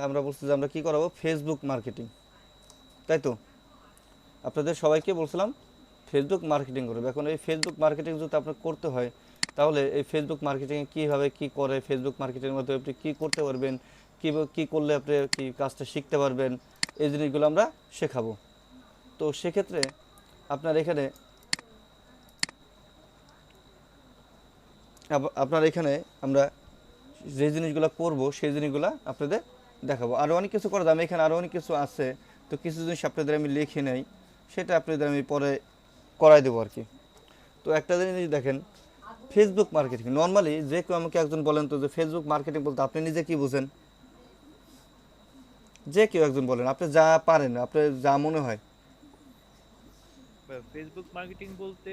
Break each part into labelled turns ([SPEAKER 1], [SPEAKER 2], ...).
[SPEAKER 1] আমরা বলছি যে আমরা কি করাবো, ফেসবুক মার্কেটিং, তাই তো? আপনাদের সবাইকে বলছিলাম ফেসবুক মার্কেটিং করবে। এখন এই ফেসবুক মার্কেটিং যদি আপনার করতে হয়, তাহলে এই ফেসবুক মার্কেটিংয়ে কীভাবে কী করে, ফেসবুক মার্কেটিংয়ের মধ্যে আপনি কী করতে পারবেন, কী করলে আপনি কি কাজটা শিখতে পারবেন, এই জিনিসগুলো আমরা শেখাবো। তো সেক্ষেত্রে আপনার এখানে আপনার এখানে আমরা যে জিনিসগুলো করব সেই জিনিসগুলো আপনাদের দেখাবো। আরও অনেক কিছু করা যায়, আমি এখানে আরও অনেক কিছু আছে, তো কিছু জিনিস আপনাদের আমি লিখে নেই, সেটা আপনাদের আমি পরে করাই দেবো আর কি। তো একটা জিনিস দেখেন, ফেসবুক মার্কেটিং নর্মালি যে কেউ আমাকে একজন বলেন তো যে ফেসবুক মার্কেটিং বলতে আপনি নিজে কি বুঝেন? যে কেউ একজন বলেন, আপনি যা পারেন, আপনার যা মনে হয়।
[SPEAKER 2] ফেসবুক মার্কেটিং বলতে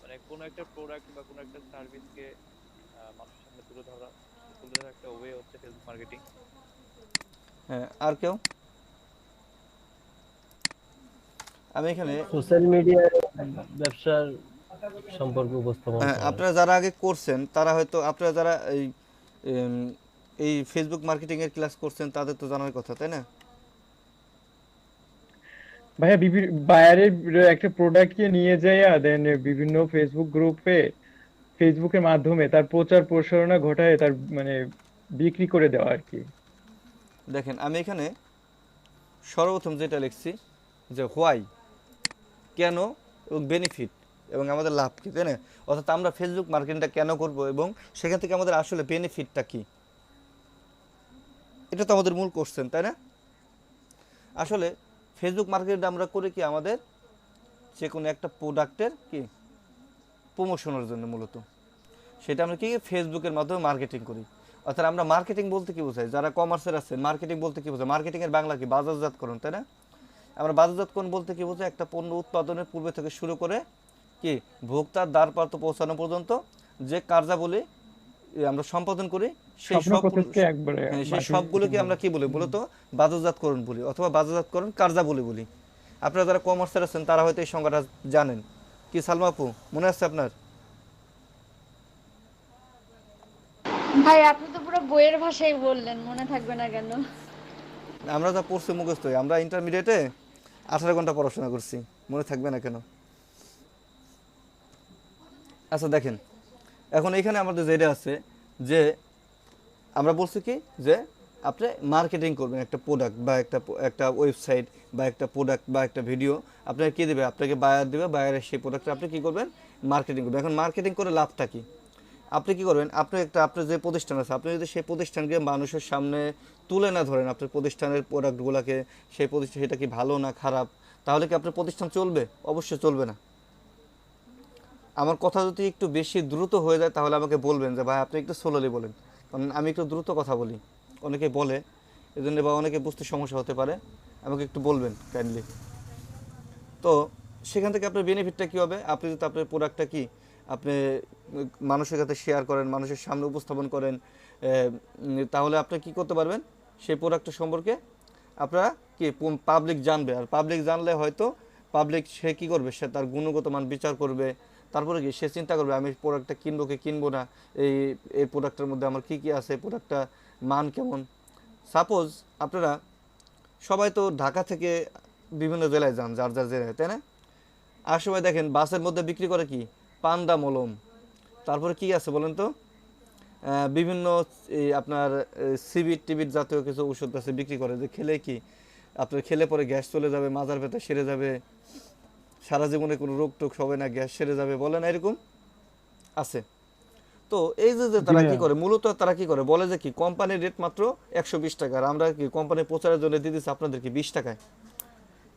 [SPEAKER 2] মানে কোনো একটা প্রোডাক্ট বা কোনো একটা সার্ভিসকে মানুষের সামনে তুলে ধরা একটা ওয়ে হচ্ছে ফেসবুক মার্কেটিং।
[SPEAKER 1] হ্যাঁ, আর কেউ? আমি এখানে
[SPEAKER 3] সোশ্যাল মিডিয়ায় ব্যবসার সম্পর্কে উপস্থাপন
[SPEAKER 1] হ্যাঁ,
[SPEAKER 3] করা।
[SPEAKER 1] আপনারা যারা আগে করছেন তারা হয়তো, আপনারা যারা উম, এই ফেসবুক মার্কেটিংয়ের ক্লাস করছেন তাদের তো জানার কথা, তাই না?
[SPEAKER 4] ভাইয়া বায়ারের একটা প্রোডাক্টকে নিয়ে যাইয়া দেন বিভিন্ন ফেসবুক গ্রুপে ফেসবুকের মাধ্যমে তার প্রচার প্রসারণা ঘটায় তার মানে বিক্রি করে দেওয়া আর কি।
[SPEAKER 1] দেখেন আমি এখানে সর্বপ্রথম যেটা লিখছি যে হোয়াই, কেন এবং বেনিফিট এবং আমাদের লাভ কী, তাই না? অর্থাৎ আমরা ফেসবুক মার্কেটিংটা কেন করব এবং সেখান থেকে আমাদের আসলে বেনিফিটটা কী, এটা তো আমাদের মূল কোশ্চেন, তাই না? আসলে ফেসবুক মার্কেটিংটা আমরা করি কি, আমাদের যে কোনো একটা প্রোডাক্টের কি প্রমোশনের জন্য মূলত, সেটা আমরা কি ফেসবুকের মাধ্যমে মার্কেটিং করি। অর্থাৎ আমরা মার্কেটিং বলতে কি বোঝাই, যারা কমার্সের আছে মার্কেটিং বলতে কি বোঝায়, মার্কেটিংয়ের বাংলা কি, বাজারজাতকরণ, তাই না? আমরা বাজারজাতকরণ বলতে কি বোঝায়, একটা পণ্য উৎপাদনের পূর্বে থেকে শুরু করে কি ভোক্তার দ্বারপ্রান্তে পৌঁছানো পর্যন্ত যে কার্যাবলী আমরা সম্পাদন করি, সেই
[SPEAKER 4] স্বপ্ন
[SPEAKER 1] সব,
[SPEAKER 4] প্রসেসকে একবারে
[SPEAKER 1] হ্যাঁ, সেই
[SPEAKER 4] মার্কেটিং
[SPEAKER 1] সবগুলোকে আমরা কি বলি মূলত, বাজারজাতকরণ বলি অথবা বাজারজাতকরণ কার্যাবলী বলি। আপনারা যারা কমার্সের আছেন তারা হয়তো এই সংজ্ঞাটা জানেন। কি সালমা আপু, মনে আছে আপনার?
[SPEAKER 5] ভাই আপনি তো পুরো বইয়ের ভাষায় বললেন, মনে থাকবে না কেন?
[SPEAKER 1] আমরা যা পড়ছি মুখস্থ, আমরা ইন্টারমিডিয়েটে 18 ঘন্টা পড়াশোনা করছি, মনে থাকবে না কেন? আচ্ছা দেখেন, এখন এখানে আমাদের যেটা আছে যে আমরা বলছি কি যে আপনি মার্কেটিং করবেন একটা প্রোডাক্ট বা একটা ওয়েবসাইট বা একটা প্রোডাক্ট বা একটা ভিডিও, আপনাকে কী দেবে, আপনাকে বায়ার দেবে, বায়ারের সেই প্রোডাক্টটা আপনি কী করবেন, মার্কেটিং করবেন। এখন মার্কেটিং করে লাভটা কী? আপনি কী করবেন, আপনার যে প্রতিষ্ঠান আছে, আপনি যদি সেই প্রতিষ্ঠানকে মানুষের সামনে তুলে না ধরেন, আপনার প্রতিষ্ঠানের প্রোডাক্টগুলোকে, সেই প্রতিষ্ঠান সেটা কি ভালো না খারাপ, তাহলে কি আপনার প্রতিষ্ঠান চলবে? অবশ্যই চলবে না। আমার কথা যদি একটু বেশি দ্রুত হয়ে যায় তাহলে আমাকে বলবেন যে ভাই আপনি একটু স্লোলি বলেন, কারণ আমি একটু দ্রুত কথা বলি, অনেকে বলে, এই জন্য বা অনেকে বুঝতে সমস্যা হতে পারে, আমাকে একটু বলবেন কাইন্ডলি। তো সেখান থেকে আপনার বেনিফিটটা কী হবে, আপনি যদি আপনার প্রোডাক্টটা কি আপনি মানুষের কাছে শেয়ার করেন, মানুষের সামনে উপস্থাপন করেন, তাহলে আপনি কি করতে পারবেন, সেই প্রোডাক্টটা সম্পর্কে আপনারা কি পাবলিক জানবে, আর পাবলিক জানলে হয়তো পাবলিক সে কী করবে, সে তার গুণগত মান বিচার করবে, তারপরে কি সে চিন্তা করবে আমি প্রোডাক্টটা কিনবো কি কিনবো না, এই এই প্রোডাক্টের মধ্যে আমার কী কী আছে, প্রোডাক্টটা মান কেমন। সাপোজ আপনারা সবাই তো ঢাকা থেকে বিভিন্ন জেলায় যান, যার যার জেলায়, তাই না? আর সময় দেখেন বাসের মধ্যে বিক্রি করে কি পান্ডা মলম, তারপরে কি আছে বলেন তো, বিভিন্ন এই আপনার সিবিট টিবিট জাতীয় কিছু ওষুধ আছে বিক্রি করে, যে খেলে কি আপনার খেলে পরে গ্যাস চলে যাবে, মাজার ব্যথা সেরে যাবে, সারা জীবনে কোনো রোগ টোগ হবে না, গ্যাস সেরে যাবে, বলে না এরকম আছে। তো এই যে যে
[SPEAKER 4] জি
[SPEAKER 1] তারা কি
[SPEAKER 4] ভাইয়া।
[SPEAKER 1] করে, মূলত তারা কি করে, বলে যে কি কোম্পানির রেট মাত্র 120 টাকা, আর আমরা কি কোম্পানির প্রচারের জন্য দিয়ে দিচ্ছি আপনাদের কি 20 টাকায়,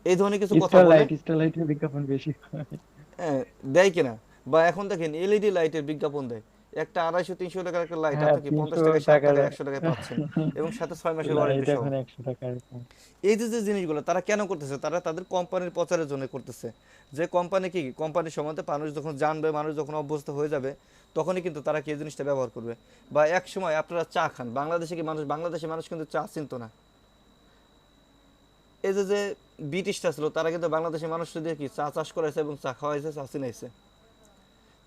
[SPEAKER 1] এই ধরনের কিছু কথা বলে।
[SPEAKER 4] স্টারলাইটের বিজ্ঞাপন বেশি হয়।
[SPEAKER 1] হ্যাঁ, দেয় কিনা? বা এখন দেখেন এলইডি লাইটের বিজ্ঞাপন দেয়, একটা 250-300 টাকার একটা লাইট
[SPEAKER 4] হ্যাঁ,
[SPEAKER 1] আপনি কি
[SPEAKER 4] 300
[SPEAKER 1] 50 টাকায়, 60
[SPEAKER 4] টাকার
[SPEAKER 1] টাকায়, 100 টাকায় পাচ্ছেন, এবং সাথে 6 মাসের ওয়ারেন্টি
[SPEAKER 4] লাইট
[SPEAKER 1] সহ।
[SPEAKER 4] এখন 100 টাকা এরকম।
[SPEAKER 1] এই যে যে জিনিসগুলো তারা কেন করতেছে, তারা তাদের কোম্পানির প্রচারের জন্য করতেছে, যে কোম্পানি কি কোম্পানির সম্বন্ধে মানুষ যখন জানবে, মানুষ যখন অভ্যস্ত হয়ে যাবে, তখনই কিন্তু তারা কি এই জিনিসটা ব্যবহার করবে। বা এক সময় আপনারা চা খান, বাংলাদেশে কি মানুষ, বাংলাদেশের মানুষ কিন্তু চা চিনতো না। এই যে যে ব্রিটিশটা ছিল তারা কিন্তু বাংলাদেশের মানুষদের দিয়ে কি চা চাষ করাইছে এবং চা খাওয়াইছে, চা চিনাইছে,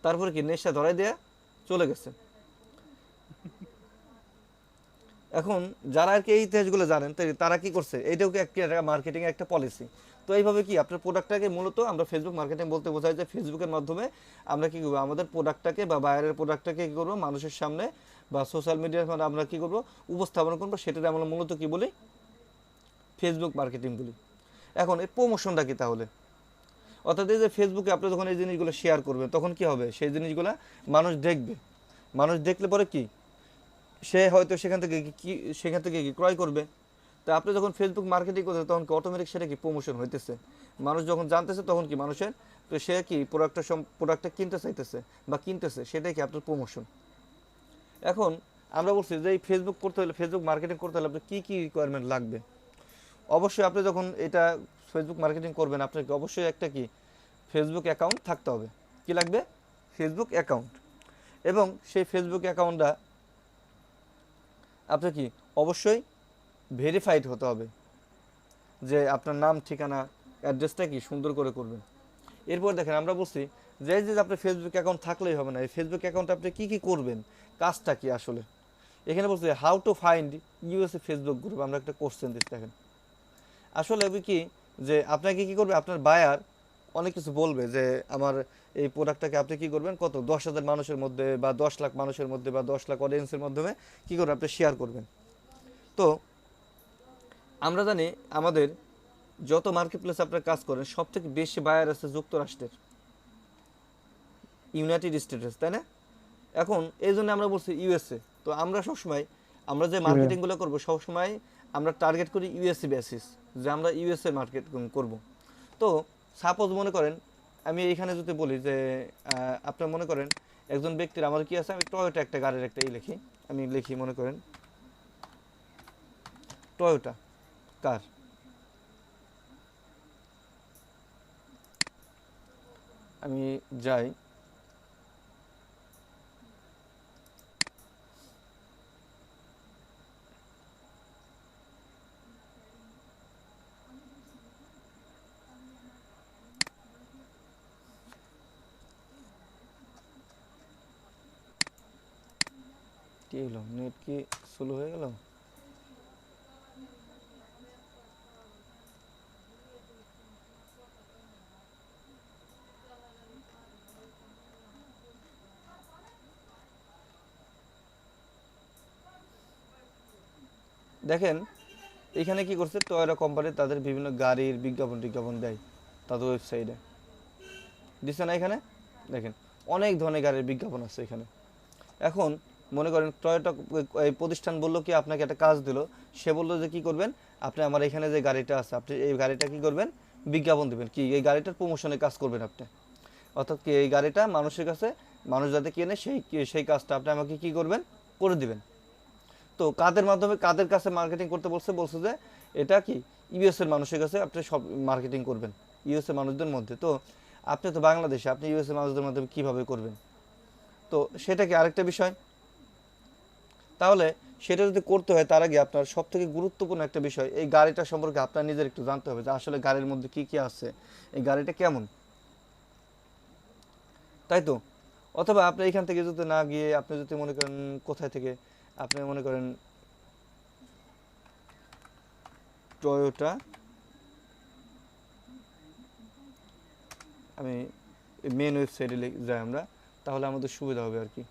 [SPEAKER 1] তারপরে কি নেশা ধরাই দেয়া চলে গেছে। এখন যারা আর কি এই ইতিহাসগুলো জানেন তারা কি করছে, এইটাও কি একটা মার্কেটিং একটা পলিসি। তো এইভাবে কি আপনার প্রোডাক্টটাকে মূলত আমরা ফেসবুক মার্কেটিং বলতে বোঝাই যে ফেসবুকের মাধ্যমে আমরা কি করবো, আমাদের প্রোডাক্টটাকে বা বাইরের প্রোডাক্টটাকে কী করবো মানুষের সামনে বা সোশ্যাল মিডিয়ার সামনে আমরা কী করবো উপস্থাপন করবো, সেটা আমরা মূলত কী বলি, ফেসবুক মার্কেটিং বলি। এখন এই প্রমোশনটা কি তাহলে, অর্থাৎ এই যে ফেসবুকে আপনি যখন এই জিনিসগুলো শেয়ার করবেন তখন কি হবে, সেই জিনিসগুলো মানুষ দেখবে, মানুষ দেখলে পরে কি সে হয়তো সেখান থেকে কি ক্রয় করবে। তো আপনি যখন ফেসবুক মার্কেটিং করছেন তখন কি অটোমেটিক সেটা কি প্রমোশন হইতেছে, মানুষ যখন জানতেছে তখন কি মানুষের, তো সে কি প্রোডাক্টটা কিনতে চাইতেছে বা কিনতেছে, সেটাই কি আপনার প্রমোশন। এখন আমরা বলছি যে এই ফেসবুক করতে হলে, ফেসবুক মার্কেটিং করতে হলে আপনার কী কী রিকোয়ারমেন্ট লাগবে। অবশ্যই আপনি যখন এটা ফেসবুক মার্কেটিং করবেন আপনাকে অবশ্যই একটা কি ফেসবুক অ্যাকাউন্ট থাকতে হবে। কি লাগবে, ফেসবুক অ্যাকাউন্ট। এবং সেই ফেসবুক অ্যাকাউন্টটা আপনার কি অবশ্যই ভেরিফাইড হতে হবে, যে আপনার নাম ঠিকানা অ্যাড্রেসটা কি সুন্দর করে করবেন। এরপর দেখেন আমরা বলছি যে আপনার ফেসবুক অ্যাকাউন্ট থাকলেই হবে না, এই ফেসবুক অ্যাকাউন্টে আপনি কী কী করবেন, কাজটা কি আসলে। এখানে বলছি how to find USA Facebook group, আমরা একটা কোশ্চেন দিচ্ছি। দেখেন আসলে কি যে আপনাকে কি করবে, আপনার বায়ার অনেক কিছু বলবে যে আমার এই প্রোডাক্টটাকে আপনি কি করবেন কত 10,000 মানুষের মধ্যে বা 10 লাখ মানুষের মধ্যে বা 10 লাখ অডিয়েন্সের মাধ্যমে কি করবেন আপনি শেয়ার করবেন। তো আমরা জানি আমাদের যত মার্কেট প্লেসে আপনারা কাজ করেন সব থেকে বেশি বায়ার আছে যুক্তরাষ্ট্রের, ইউনাইটেড স্টেটস, তাই না। এখন এই জন্য আমরা বলছি ইউএসএ। তো আমরা সবসময় আমরা যে মার্কেটিংগুলো করবো সবসময় আমরা টার্গেট করি ইউএসএ বেসিস, যে আমরা ইউএসএ মার্কেট করব। তো সাপোজ মনে করেন আমি এইখানে যদি বলি যে আপনার মনে করেন একজন ব্যক্তির আমার কি আছে, আমি টয়োটা একটা গাড়ির একটা লিখি, আমি লিখি মনে করেন টয়োটা কার। আমি যাই, কি হলো নেট কি স্লো হয়ে গেল। দেখেন এখানে কি করছে, টয়োটা কোম্পানি তাদের বিভিন্ন গাড়ির বিজ্ঞাপন দেয় তাদের ওয়েবসাইটে, দিচ্ছে না। এখানে দেখেন অনেক ধরনের গাড়ির বিজ্ঞাপন আছে এখানে। এখন মনে করেন টয়োটা এই প্রতিষ্ঠান বললো কি আপনাকে একটা কাজ দিল, সে বললো যে কি করবেন আপনি আমার এখানে যে গাড়িটা আছে আপনি এই গাড়িটা কি করবেন বিজ্ঞাপন দেবেন, কি এই গাড়িটার প্রমোশনে কাজ করবেন আপনি, অর্থাৎ কি এই গাড়িটা মানুষের কাছে মানুষ যাতে কেনে সেই কাজটা আপনি আমাকে কি করবেন করে দিবেন। তো কাদের মাধ্যমে কাদের কাছে মার্কেটিং করতে বলছে যে এটা কি ইউএসএর মানুষের কাছে আপনি সব মার্কেটিং করবেন, ইউএসএ মানুষদের মধ্যে। তো আপনি তো বাংলাদেশে, আপনি ইউএসএ মানুষদের মাধ্যমে কীভাবে করবেন, তো সেটা কি আরেকটা বিষয়। তাহলে সেটা যদি করতে হয় তার আগে আপনার সব থেকে গুরুত্বপূর্ণ একটা বিষয়, এই গাড়িটা সম্পর্কে আপনার নিজের একটু জানতে হবে যে আসলে গাড়ির মধ্যে কি কি আছে, এই গাড়িটা কেমন, তাই তো। অথবা আপনি এখান থেকে যদি না গিয়ে আপনি যদি মনে করেন কোথায় থেকে আপনি মনে করেন টয়োটা, আমি মেন ওয়েবসাইটে যাই আমরা, তাহলে আমাদের সুবিধা হবে আর কি,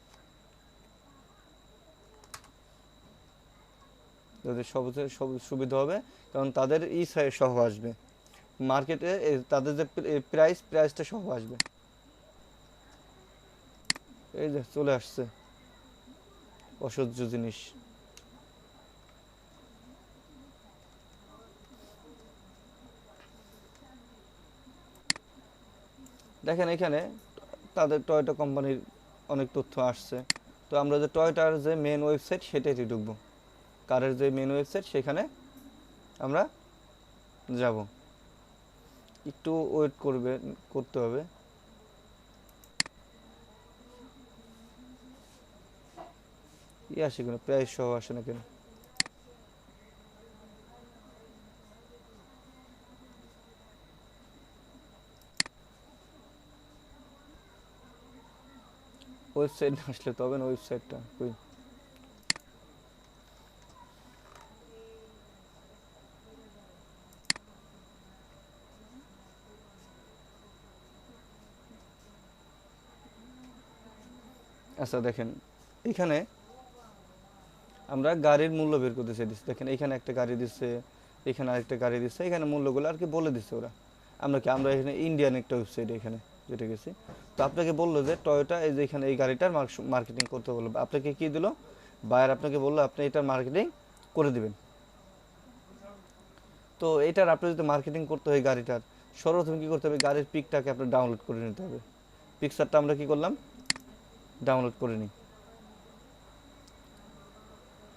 [SPEAKER 1] তাদের সব সুবিধা হবে, কারণ তাদের সহ আসবে মার্কেটে, তাদের যে প্রাইসটা সহ আসবে। এই যে চলে আসছে অসহ্য জিনিস। দেখেন এখানে তাদের টয়োটা কোম্পানির অনেক তথ্য আসছে। তো আমরা যে টয়োটার যে মেন ওয়েবসাইট সেটাইতে ঢুকবো, কারের যে মেন ওয়েবসাইট সেখানে আমরা যাব, একটু ওয়েট করতে হবে। কি আসে কেন, প্রাইস সহ আসে না কেন। ওয়েবসাইট আসলে তো হবে না, ওয়েবসাইটটা কই, আচ্ছা দেখেন এখানে আমরা গাড়ির মূল্য বের করতে চাইছি। দেখেন এখানে একটা গাড়ি দিচ্ছে, এখানে আরেকটা গাড়ি দিচ্ছে, এখানে মূল্যগুলো আর কি বলে দিচ্ছে ওরা। আমরা এখানে ইন্ডিয়ান একটা ওয়েবসাইট এখানে যেটা গেছি, তো আপনাকে বললো যে টয়োটা এই যে এখানে এই গাড়িটার মার্কেটিং করতে বললো। আপনাকে কি দিল, বায়ার আপনাকে বললো আপনি এটার মার্কেটিং করে দিবেন। তো এটার আপনি যদি মার্কেটিং করতে হয় গাড়িটার, সর্বপ্রথম কী করতে হবে, গাড়ির পিকটাকে আপনার ডাউনলোড করে নিতে হবে। পিকচারটা আমরা কি করলাম, ডাউনলোড করে নিই।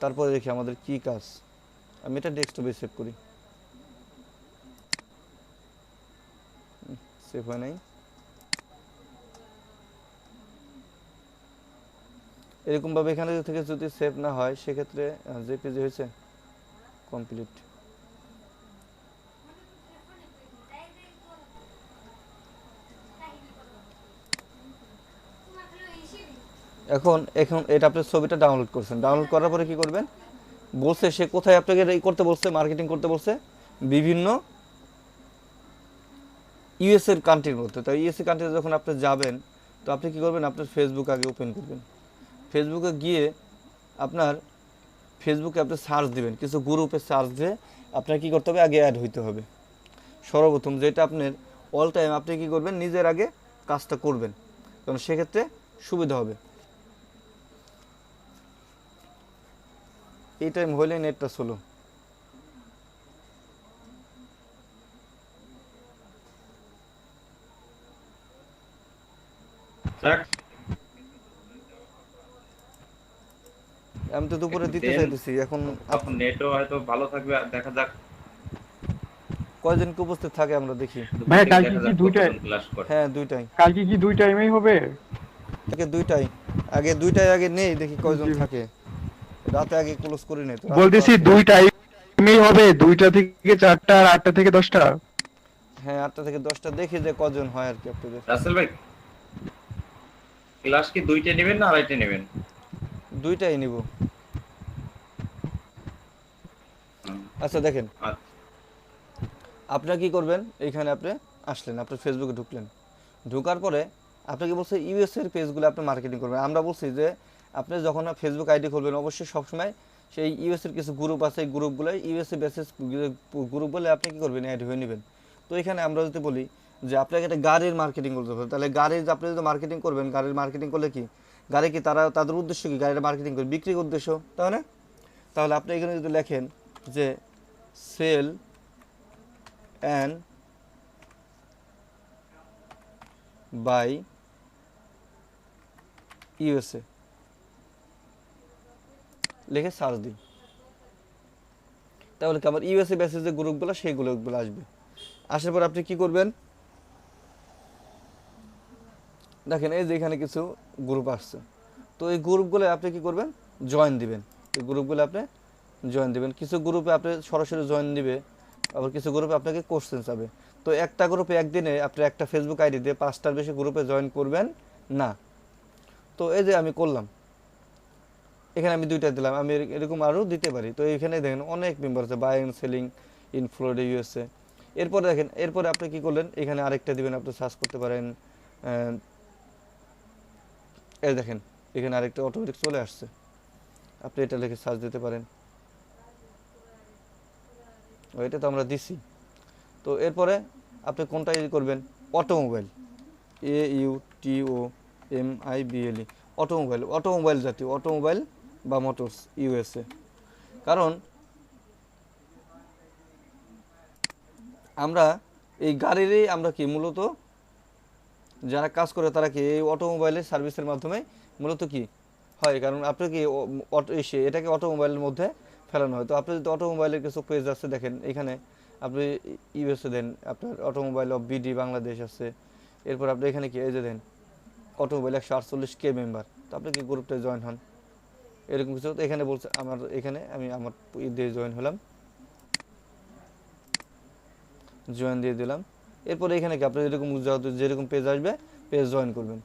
[SPEAKER 1] তারপরে দেখি আমাদের কি কাজ। আমি এটা ডেস্কটপে সেভ করি, সেভ হয় নাই। এরকমভাবে এখানে থেকে যদি সেভ না হয় সেক্ষেত্রে যে পেজে হয়েছে কমপ্লিট। এখন এখন এটা আপনি ছবিটা ডাউনলোড করছেন, ডাউনলোড করার পরে কি করবেন, বলছে সে কোথায় আপনাকে এই করতে বলছে, মার্কেটিং করতে বলছে বিভিন্ন ইউএস এর কান্ট্রির মধ্যে। তো ইউএস এর কান্ট্রিতে যখন আপনি যাবেন, তো আপনি কি করবেন, আপনার ফেসবুক আগে ওপেন করবেন। ফেসবুকে গিয়ে আপনার ফেসবুকে আপনি সার্চ দিবেন, কিছু গ্রুপে সার্চ দিয়ে আপনার কি করতে হবে, আগে অ্যাড হইতে হবে সর্বপ্রথম। যেটা আপনার অল টাইম আপনি কি করবেন, নিজের আগে কাজটা করবেন, কারণ সেক্ষেত্রে সুবিধা হবে। এই টাইম হইলে নেটটা স্লো। আমি তো দুপুরে দিতে চাইতেছি, এখন
[SPEAKER 6] তখন নেটও হয়তো ভালো থাকবে, আর দেখা যাক
[SPEAKER 1] কয়জনকে উপস্থিত থাকে আমরা দেখি।
[SPEAKER 4] ভাই
[SPEAKER 6] দুপুর থেকে
[SPEAKER 4] কালকে
[SPEAKER 6] দেখা
[SPEAKER 4] কি
[SPEAKER 6] যাক
[SPEAKER 4] দুইটায়,
[SPEAKER 6] কতজন ক্লাস করে।
[SPEAKER 1] হ্যাঁ দুইটাই,
[SPEAKER 4] কালকে কি দুই টাইমেই হবে?
[SPEAKER 1] আগে দুইটাই আগে নেই, দেখি কয়জন থাকে। রাতে আগে ক্লোজ করি নাই তো, রাতে তো
[SPEAKER 4] বলতেছি
[SPEAKER 1] আছে।
[SPEAKER 4] দুই টাইমেই হবে, 2টা থেকে 4টা আর 8টা থেকে 10টা।
[SPEAKER 1] হ্যাঁ 8টা থেকে 10টা, দেখি যে কজন হয় আর কি আপনাদের।
[SPEAKER 6] রাসেল ভাই, ক্লাস কি 2টে নেবেন না 2.5টে নেবেন?
[SPEAKER 1] দুইটাই নিব। আচ্ছা দেখেন,
[SPEAKER 6] আচ্ছা,
[SPEAKER 1] আপনারা কি করবেন, এইখানে আপনি আসলেন, আপনি ফেসবুকে ঢুকলেন, ঢোকার পরে আপনাকে বলছে ইউএস এর পেজগুলো আপনি মার্কেটিং করবেন। আমরা বলছি যে আপনি যখন ফেসবুক আইডি খুলবেন অবশ্যই সবসময় সেই ইউএস এর কিছু গ্রুপ আছে, এই গ্রুপগুলো ইউএসএ বেসিস গ্রুপ বলে আপনি কি করবেন, অ্যাড হয়ে নেবেন। তো এখানে আমরা যদি বলি যে আপনাকে একটা গাড়ির মার্কেটিং করতে হবে, তাহলে গাড়ির আপনি যদি মার্কেটিং করবেন, গাড়ির মার্কেটিং করলে কি, গাড়ি কি তারা তাদের উদ্দেশ্য কি, গাড়ির মার্কেটিং করে বিক্রির উদ্দেশ্য, তাহলে তাহলে আপনি এখানে যদি লেখেন যে সেল অ্যান্ড বাই ইউএসএ লিখে সার্চ দিন, তাহলে কি আমার ইউএসএ বেসিস যে গ্রুপগুলো সেইগুলো আসবে। আসার পর আপনি কি করবেন, দেখেন এই যে এখানে কিছু গ্রুপ আসছে, তো এই গ্রুপগুলো আপনি কি করবেন, জয়েন দিবেন। এই গ্রুপগুলো আপনি জয়েন দিবেন। কিছু গ্রুপে আপনি সরাসরি জয়েন দিবে, আবার কিছু গ্রুপে আপনাকে কোশ্চেন চাবে। তো একটা গ্রুপে একদিনে আপনি একটা ফেসবুক আইডি দিয়ে 5টার বেশি গ্রুপে জয়েন করবেন না। তো এই যে আমি করলাম, এখানে আমি 2টা দিলাম, আমি এরকম আরও দিতে পারি। তো এখানে দেখেন অনেক মেম্বার আছে, buy and selling in Florida USA. এরপরে দেখেন, এরপরে আপনি কি করলেন, এখানে আরেকটা দিবেন, আপনি সার্চ করতে পারেন। এই দেখেন এখানে আরেকটা অটোমেটিক চলে আসছে, আপনি এটা লিখে সার্চ দিতে পারেন। এটা তো আমরা দিছি। তো এরপরে আপনি কোনটা করবেন, অটোমোবাইল, AUTOMIBLE, অটোমোবাইল জাতীয়, অটোমোবাইল বা মোটরস ইউএসএ। কারণ আমরা এই গাড়িরই আমরা কি মূলত যারা কাজ করে তারা কি এই অটোমোবাইলের সার্ভিসের মাধ্যমে মূলত কি হয়, কারণ আপনি কি এটাকে অটোমোবাইলের মধ্যে ফেলানো হয়। তো আপনি যদি অটোমোবাইলের কিছু পেজ আছে দেখেন, এখানে আপনি ইউএসএ দেন, আপনার অটোমোবাইল অফ বিডি বাংলাদেশ আছে। এরপর আপনি এখানে কি এই যে দেন অটোমোবাইল 148K মেম্বার, তো আপনি কি গ্রুপটায় জয়েন হন, এরকম কিছু। তো এখানে বলছে আমার, এখানে আমি আমার দিয়ে জয়েন হলাম, জয়েন দিয়ে দিলাম। এরপরে এখানে কি আপনি যেরকম পেজ আসবে পেজ জয়েন করবেন।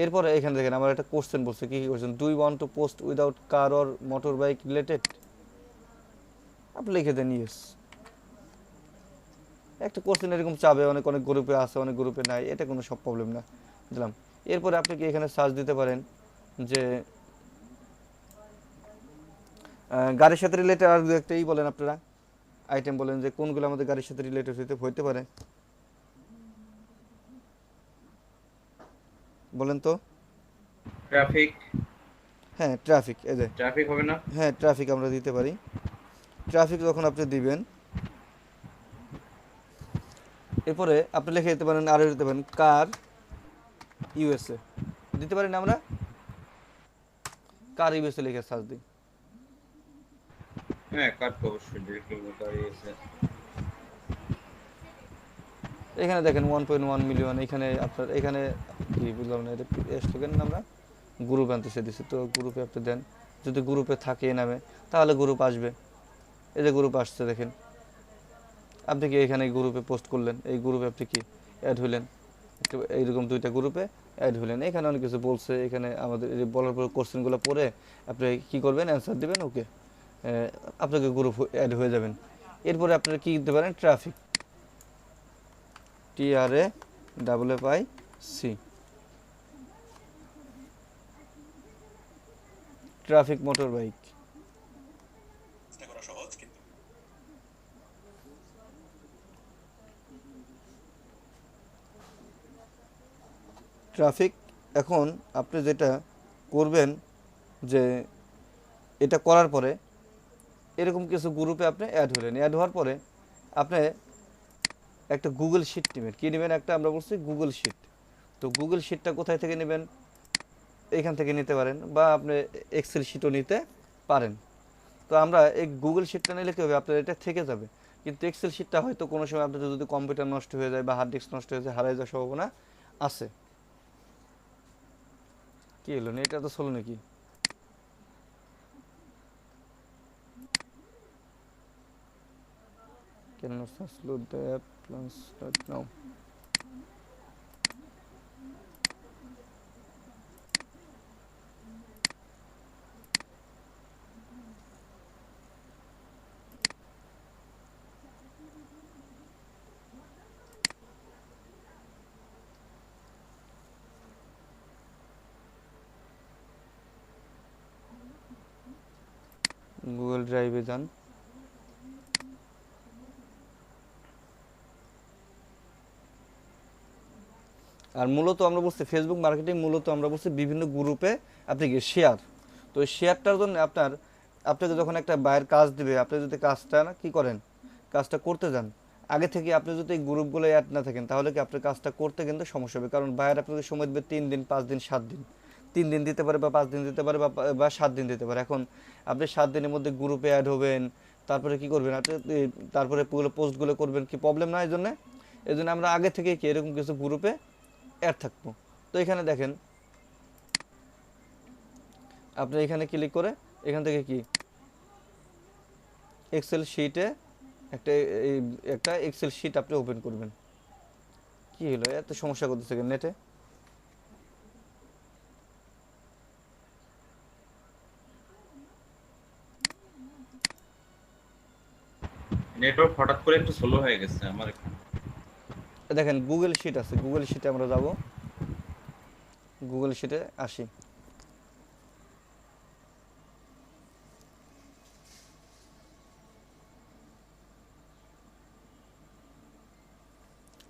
[SPEAKER 1] এরপরে এখানে দেখেন আমার একটা কোশ্চেন বলছে, কী কী question, do you want to post without car or motor bike related, আপনি লিখে দেন ইয়েস। একটা কোশ্চেন এরকম চাবে, অনেক গ্রুপে আছে, অনেক গ্রুপে নাই, এটা কোনো সব প্রবলেম না, দিলাম। এরপরে আপনি কি এখানে সার্চ দিতে পারেন যে গাড়ির সাথে রিলেটেড আর দু একটাই বলেন আপনারা, আইটেম বলেন যে কোনগুলো আমাদের গাড়ির সাথে রিলেটেড হইতে পারে, বলেন তো।
[SPEAKER 6] ট্রাফিক।
[SPEAKER 1] হ্যাঁ ট্রাফিক, এই যে
[SPEAKER 6] ট্রাফিক হবে না?
[SPEAKER 1] হ্যাঁ ট্রাফিক আমরা দিতে পারি। ট্রাফিক যখন আপনি দিবেন, এরপরে আপনি লিখে দিতে পারেন, আরও দিতে পারেন কার ইউএসএ দিতে পারেন। আমরা কার ইউএসএ লিখে সার্চ দিই।
[SPEAKER 6] হ্যাঁ, কাট তো অবশ্যই ডিলিট করবো, গাড়ি আছে।
[SPEAKER 1] এখানে দেখেন 1.1 মিলিয়ন, এখানে আপনার এখানে কি বুঝলাম না, এটা স্লোগান আমরা গ্রুপ আনতেছে দিচ্ছি, তো গ্রুপে আপনি দেন, যদি গ্রুপে থাকে এই নামে তাহলে গ্রুপ আসবে। এই যে গ্রুপ আসছে দেখেন, আপনি কি এখানে গ্রুপে পোস্ট করলেন, এই গ্রুপে আপনি কি অ্যাড হইলেন, এইরকম দুইটা গ্রুপে অ্যাড হইলেন। এখানে অনেক কিছু বলছে, এখানে আমাদের এই বলার পর কোশ্চেনগুলো পড়ে আপনি কি করবেন, অ্যান্সার দেবেন, ওকে আপনাকে গ্রুপ অ্যাড হয়ে যাবেন। এরপরে আপনারা কি দিতে পারেন, traffic, TRAFFIC, traffic motor bike. Traffic, এখন আপনি যেটা করবেন যে এটা করার পরে এরকম কিছু গ্রুপে আপনি অ্যাড হলেন, অ্যাড হওয়ার পরে আপনি একটা গুগল শিট নেবেন। কী নেবেন, একটা আমরা বলছি গুগল শিট। তো গুগল শিটটা কোথায় থেকে নেবেন, এখান থেকে নিতে পারেন, বা আপনি এক্সেল শিটও নিতে পারেন। তো আমরা এই গুগল শিটটা নিলে কী হবে, আপনার এটা থেকে যাবে, কিন্তু এক্সেল শিটটা হয়তো কোনো সময় আপনাদের যদি কম্পিউটার নষ্ট হয়ে যায় বা হার্ড ডিস্ক নষ্ট হয়ে যায়, হারাই যাওয়ার সম্ভাবনা আছে। কি হলো, এটা তো চলো নাকি? Cannot search load the app plans right now. Google ড্রাইভে যান, আর মূলত আমরা বলছি ফেসবুক মার্কেটিং, মূলত আমরা বলছি বিভিন্ন গ্রুপে আপনি কি শেয়ার। তো এই শেয়ারটার জন্য আপনাকে যখন একটা বায়ের কাজ দিবে, আপনি যদি কাজটা না কি করেন, কাজটা করতে যান, আগে থেকে আপনি যদি এই গ্রুপগুলো অ্যাড না থাকেন, তাহলে কি আপনার কাজটা করতে কিন্তু সমস্যা হবে। কারণ বায়ার আপনাকে সময় দেবে 3 দিন, 5 দিন, 7 দিন, 3 দিন দিতে পারে বা 5 দিন দিতে পারে বা 7 দিন দিতে পারে। এখন আপনি 7 দিনের মধ্যে গ্রুপে অ্যাড হবেন, তারপরে কি করবেন আপনি, তারপরে পুরো পোস্টগুলো করবেন, কি প্রবলেম না? এই জন্য আমরা আগে থেকে কি এরকম কিছু গ্রুপে অ্যাড থাকবো। তো এখানে দেখেন, আপনি এখানে ক্লিক করে এখান থেকে কি এক্সেল শিটে একটা এক্সেল শিট আপনি ওপেন করবেন। কি হলো, এত সমস্যা করতেছে নেটে?
[SPEAKER 6] নেটওয়ার্ক হঠাৎ করে একটু স্লো হয়ে গেছে আমার এখানে।
[SPEAKER 1] দেখেন গুগল শিট আছে, গুগল শিটে আমরা যাব, গুগল শিটে আসি।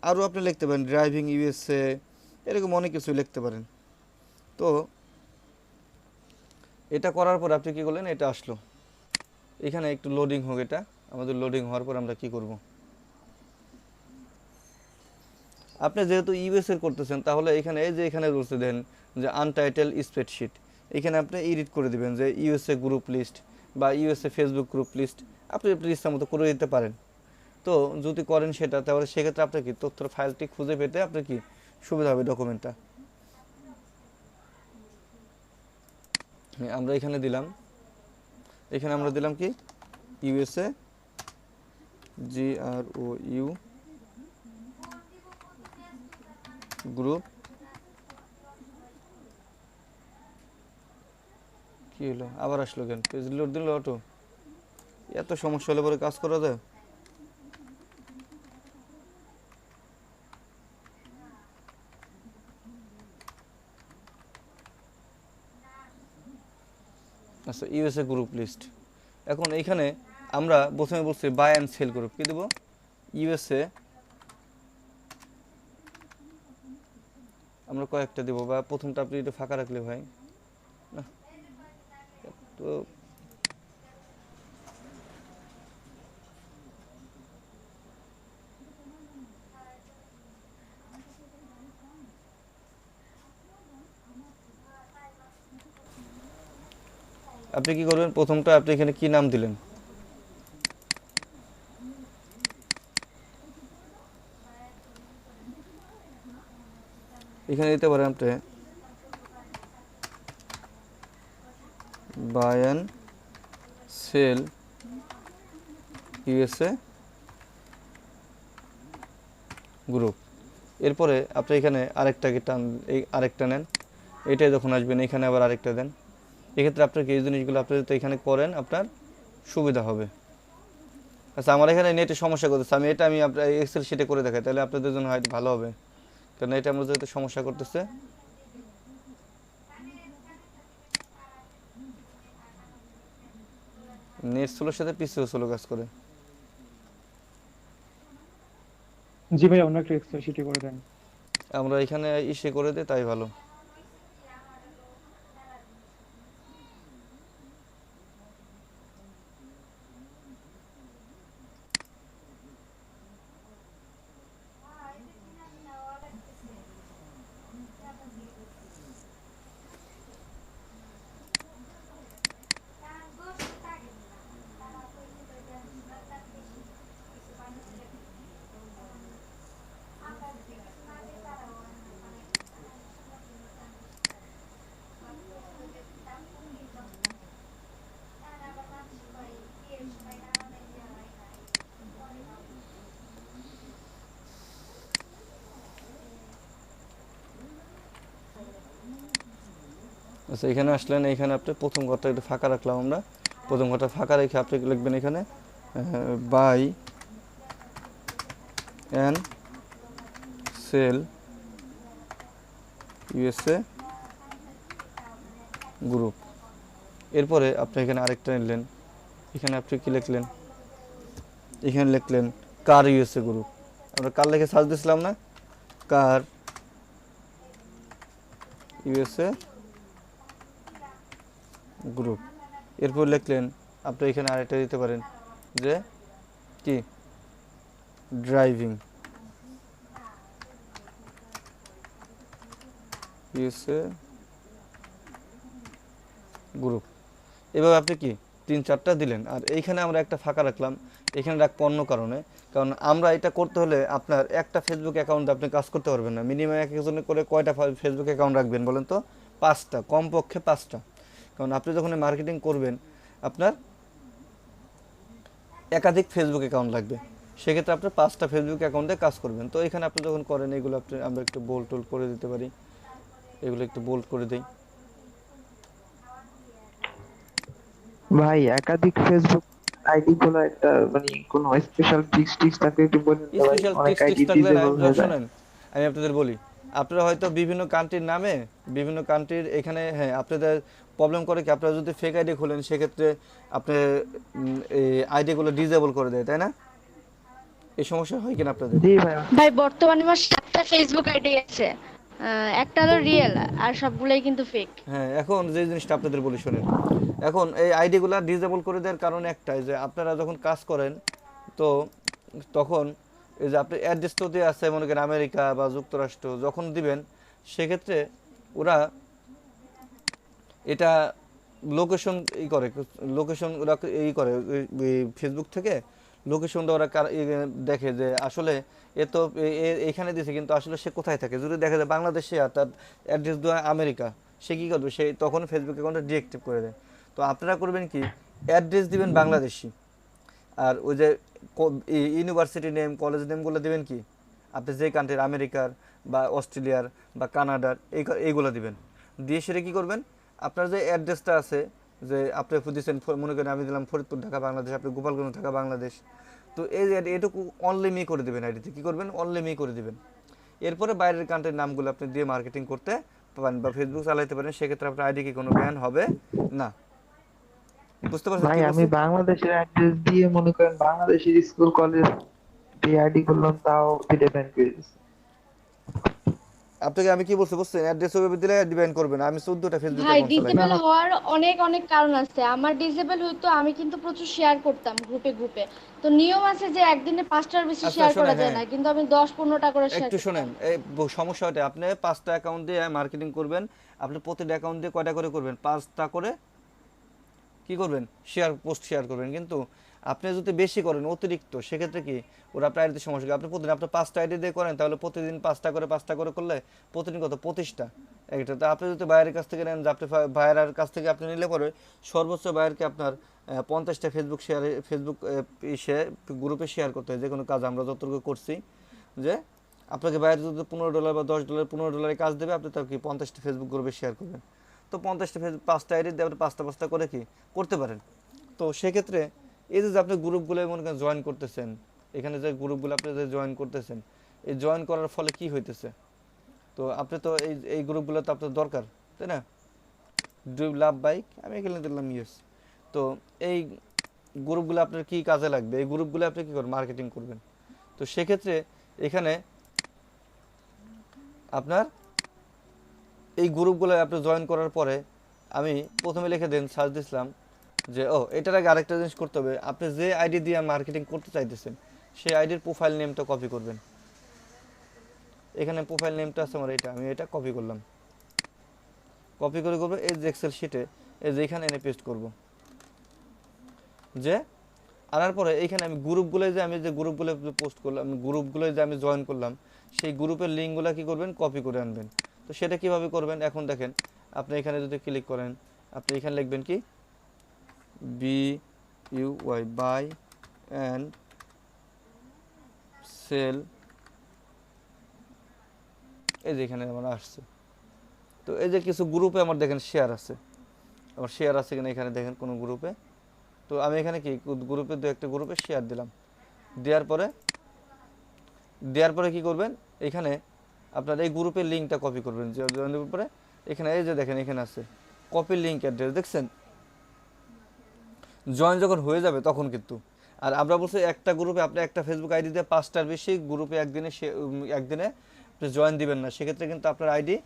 [SPEAKER 1] আরও আপনি লিখতে পারেন ড্রাইভিং ইউএসএ, এরকম অনেক কিছু লিখতে পারেন। তো এটা করার পর আপনি কি করলেন, এটা আসলো, এখানে একটু লোডিং হোক, এটা আমাদের লোডিং হওয়ার পর আমরা কি করব, আপনি যেহেতু ইউএসএ করতেছেন, তাহলে এখানে এই যে এখানে বলতে দেন যে আনটাইটেল স্প্রেডশিট, এখানে আপনি এডিট করে দিবেন যে ইউএসএ গ্রুপ লিস্ট বা ইউএসএ ফেসবুক গ্রুপ লিস্ট, আপনি ইচ্ছা মতো করে দিতে পারেন। তো যদি করেন সেটা, তাহলে সেক্ষেত্রে আপনার কি তথ্যের ফাইলটি খুঁজে পেতে আপনার কি সুবিধা হবে, ডকুমেন্টটা। আমরা এখানে দিলাম, এখানে আমরা দিলাম কি ইউএসএ GROU গ্রুপ। কি হলো, আবার আসলো কেন, পেজ লোড দিল অটো? এত সমস্যা হলে পরে কাজ করা যায়? আচ্ছা ইউএসএ গ্রুপ লিস্ট। এখন এইখানে আমরা প্রথমে বলছি বাই অ্যান্ড সেল গ্রুপ, কী দেবো ইউএসএ, আমরা কয়েকটা দেবো, বা প্রথমটা আপনি এটা ফাঁকা রাখলে ভাই না তো আপনি কি করবেন, প্রথমটা আপনি এখানে কি নাম দিলেন, এখানে দিতে পারেন আপনি buy and sell USA group. এরপরে আপনি এখানে আরেকটাকে টান, এই আরেকটা নেন, এইটাই যখন আসবেন এখানে আবার আরেকটা দেন। এক্ষেত্রে আপনাকে এই জিনিসগুলো আপনি যদি এখানে করেন আপনার সুবিধা হবে। আচ্ছা আমার এখানে নেটে সমস্যা করতেছে, আমি আপনার এক্সেল শিটে করে দেখাই, তাহলে আপনাদের জন্য হয়তো ভালো হবে, কারণ এটা আমার যেহেতু সমস্যা করতেছে। নেট স্লোর সাথে পিসিও স্লো কাজ করে।
[SPEAKER 4] জি ভাই, অন্য একটা এক্সেল শিটে করে দেন।
[SPEAKER 1] আমরা এখানে ইসে করে দিই তাই ভালো। আচ্ছা এখানে আসলেন, এখানে আপনি প্রথম ঘরটা একটু ফাঁকা রাখলাম আমরা, প্রথম ঘরটা ফাঁকা রেখে আপনি লিখবেন এখানে buy and sell USA group. এরপরে আপনি এখানে আরেকটা নিলেন, এখানে আপনি কি লিখলেন, এখানে লিখলেন কার ইউএসএ গ্রুপ। আমরা কার লিখে সার্চ দিয়েছিলাম না, কার ইউএসএ গ্রুপ। এরপর লিখলেন আপনি এখানে আরেকটা দিতে পারেন যে কি ড্রাইভিং ইউএসএ গ্রুপ। এভাবে আপনি কি 3-4টা দিলেন। আর এইখানে আমরা একটা ফাঁকা রাখলাম, এখানে রাখবো অন্য কারণে, কারণ আমরা এটা করতে হলে আপনার একটা ফেসবুক অ্যাকাউন্টে আপনি কাজ করতে পারবেন না। মিনিমাম এক একজনের করে কয়টা ফেসবুক অ্যাকাউন্ট রাখবেন বলেন তো? 5টা, কমপক্ষে 5টা। কারণ আপনি যখন মার্কেটিং করবেন আপনার একাধিক ফেসবুক অ্যাকাউন্ট লাগবে, সেক্ষেত্রে আপনি 5টা ফেসবুক অ্যাকাউন্টে কাজ করবেন। তো এখানে আপনি যখন করেন এগুলো আমরা একটু বোল্ড টোল্ড করে দিতে পারি, এগুলো একটু বোল্ড করে দিই।
[SPEAKER 7] ভাই একাধিক ফেসবুক আইডি খোলা একটা মানে কোন স্পেশাল ট্রিক্স থাকলে একটু বলুন তো ভাই,
[SPEAKER 1] স্পেশাল
[SPEAKER 7] অনেক আইডি
[SPEAKER 1] টিক্স থাকলে না,
[SPEAKER 7] ডিসেবল হয়ে যায়।
[SPEAKER 1] শোনেন আমি আপনাদের বলি, আপনারা হয়তো বিভিন্ন কান্ট্রির নামে বিভিন্ন কান্ট্রির এখানে, হ্যাঁ আপনাদের প্রবলেম করে কি, আপনারা যদি ফেক আইডি খোলেন সেক্ষেত্রে আপনি এই আইডিগুলো ডিসেবল করে দেয়, তাই না? এই সমস্যা হয় কিনা আপনাদের?
[SPEAKER 7] জি ভাই।
[SPEAKER 5] ভাই বর্তমানে আমার 7টা ফেসবুক আইডি আছে, একটা হলো রিয়েল আর সবগুলোই কিন্তু ফেক।
[SPEAKER 1] হ্যাঁ এখন যে জিনিসটা আপনাদের বলি শোনেন, এখন এই আইডিগুলো ডিসেবল করে দেওয়ার কারণ একটাই, যে আপনারা যখন কাজ করেন তো তখন এই যে আপনি অ্যাড্রেস তো দিয়ে আছে মনে করেন আমেরিকা বা যুক্তরাষ্ট্র, যখন দিবেন সেক্ষেত্রে ওরা এটা লোকেশন করে, লোকেশন ওরা করে ফেসবুক থেকে লোকেশনটা ওরা দেখে যে আসলে এ তো এইখানে দিয়েছে, কিন্তু আসলে সে কোথায় থাকে। যদি দেখে যে বাংলাদেশে আর তার অ্যাড্রেস দেওয়া আমেরিকা, সে কী করবে, সে তখন ফেসবুক অ্যাকাউন্টটা ডিঅ্যাক্টিভ করে দেয়। তো আপনারা করবেন কি, অ্যাড্রেস দিবেন বাংলাদেশি, আর ওই যে ইউনিভার্সিটি নেম কলেজ নেমগুলো দিবেন কি আপনি যে কান্ট্রির, আমেরিকার বা অস্ট্রেলিয়ার বা কানাডার, এইগুলো দিবেন। দিয়ে সেটা কী করবেন, আপনার যে অ্যাড্রেসটা আছে, যে আপনি দিচ্ছেন মনে করেন আমি দিলাম ফরিদপুর ঢাকা বাংলাদেশ, আপনি গোপালগঞ্জ ঢাকা বাংলাদেশ, তো এটুকু অনলি মি করে দেবেন, আইডিতে কী করবেন অনলি মি করে দেবেন। এরপরে বাইরের কান্ট্রির নামগুলো আপনি দিয়ে মার্কেটিং করতে পারেন বা ফেসবুক চালাইতে পারেন, সেক্ষেত্রে আপনার আইডি কি কোনো ব্যান হবে না। বুঝতে পারছেন
[SPEAKER 7] ভাই
[SPEAKER 1] কি
[SPEAKER 7] আমি
[SPEAKER 1] বলছি?
[SPEAKER 7] বাংলাদেশের অ্যাড্রেস দিয়ে মনে করেন বাংলাদেশের স্কুল কলেজ দিয়ে আইডি করলাম, তাও দিলে ব্যান করে দিচ্ছে।
[SPEAKER 1] আপনাকে আমি কি বলছি বুঝছেন, অ্যাড্রেস ওইভাবে দিলে ডিপেন্ড করবে না। আমি 14টা ফেসবুক
[SPEAKER 5] ভাই
[SPEAKER 1] অ্যাকাউন্ট চালাই।
[SPEAKER 7] না
[SPEAKER 5] ডিসেবল
[SPEAKER 7] না
[SPEAKER 5] হওয়ার অনেক অনেক কারণ আছে। আমার ডিসেবল হইতো, আমি কিন্তু প্রচুর শেয়ার করতাম গ্রুপে গ্রুপে। তো নিয়ম আছে যে একদিনে 5টার বেশি
[SPEAKER 1] আচ্ছা
[SPEAKER 5] শেয়ার করা
[SPEAKER 1] শোনেন,
[SPEAKER 5] যায়
[SPEAKER 1] হ্যাঁ
[SPEAKER 5] না, কিন্তু আমি 10-15টা করে শেয়ার
[SPEAKER 1] একটু
[SPEAKER 5] করতাম।
[SPEAKER 1] শোনেন, এই সমস্যা ওটা, আপনি 5টা অ্যাকাউন্ট দিয়ে মার্কেটিং করবেন। আপনি প্রতিটা অ্যাকাউন্ট দিয়ে কয়টা করে করবেন, 5টা করে কি করবেন, পোস্ট শেয়ার করবেন। কিন্তু আপনি যদি বেশি করেন অতিরিক্ত, সেক্ষেত্রে কি ওরা আপনার আইডিতে সমস্যা হবে। আপনি প্রতিদিন আপনি 5টা আইডি দিয়ে করেন, তাহলে প্রতিদিন 5টা করে করলে প্রতিদিন কত, 25টা একটা। তো আপনি যদি বাইরের কাছ থেকে নেন, যে আপনি বাইরের কাছ থেকে আপনি নিলে পরে সর্বোচ্চ বাইরকে আপনার 50টা ফেসবুক গ্রুপে শেয়ার করতে হয়। যে কোনো কাজ আমরা যতটুকু করছি, যে আপনাকে বাইরে যদি $15 বা $10 $15 কাজ দেবে, আপনি তার কি 50টা ফেসবুক গ্রুপে শেয়ার করবেন। তো 50টা 5টা আইডি দিয়ে আপনি 5টা করে কি করতে পারেন। তো সেক্ষেত্রে এই যে আপনি গ্রুপগুলো মনে করেন জয়েন করতেছেন, এখানে যে গ্রুপগুলো আপনি যে জয়েন করতেছেন, এই জয়েন করার ফলে কি হইতেছে, তো আপনি তো এই গ্রুপগুলো তো আপনার দরকার, তাই না? ডু লাভ বাইক, আমি এখানে দিলাম ইয়েস। তো এই গ্রুপগুলো আপনার কি কাজে লাগবে, এই গ্রুপগুলো আপনি কী করবেন, মার্কেটিং করবেন। তো সেক্ষেত্রে এখানে আপনার এই গ্রুপগুলো আপনি জয়েন করার পরে আমি প্রথমে লিখে দেন, সার্চ দিছিলাম যে এটার আগে আরেকটা জিনিস করতে হবে। আপনি যে আইডি দিয়ে মার্কেটিং করতে চাইতেছেন, সেই আইডির প্রোফাইল নেমটা কপি করবেন। এখানে প্রোফাইল নেমটা আছে আমার, আমি এটা কপি করলাম। কপি করে করবো এই যে এক্সেল শিটে, এই যে এখানে এনে পেস্ট করব। যে আনার পরে এইখানে আমি গ্রুপগুলো যে গ্রুপগুলো পোস্ট করলাম, গ্রুপগুলো যে আমি জয়েন করলাম, সেই গ্রুপের লিঙ্কগুলো কি করবেন, কপি করে আনবেন। তো সেটা কিভাবে করবেন, এখন দেখেন, আপনি এখানে যদি ক্লিক করেন, আপনি এখানে লিখবেন কি BUY বাই অ্যান্ড সেল, এই যে এখানে আমার আসছে। তো এই যে কিছু গ্রুপে আমার দেখেন শেয়ার আছে, আমার শেয়ার আছে কিনা এখানে দেখেন কোনো গ্রুপে। তো আমি এখানে কি গ্রুপে একটা গ্রুপে শেয়ার দিলাম। দেওয়ার পরে কি করবেন, এখানে আপনার এই গ্রুপের লিঙ্কটা কপি করবেন। যে জয়েনের উপরে এখানে এই যে দেখেন এখানে আছে কপি লিঙ্ক অ্যাড্রেস, দেখছেন? জয়েন যখন হয়ে যাবে তখন কিন্তু, আর আমরা বলছি একটা গ্রুপে আপনি একটা ফেসবুক আইডি দিয়ে 5টার বেশি গ্রুপে একদিনে আপনি জয়েন দিবেন না, সেক্ষেত্রে কিন্তু আপনার আইডি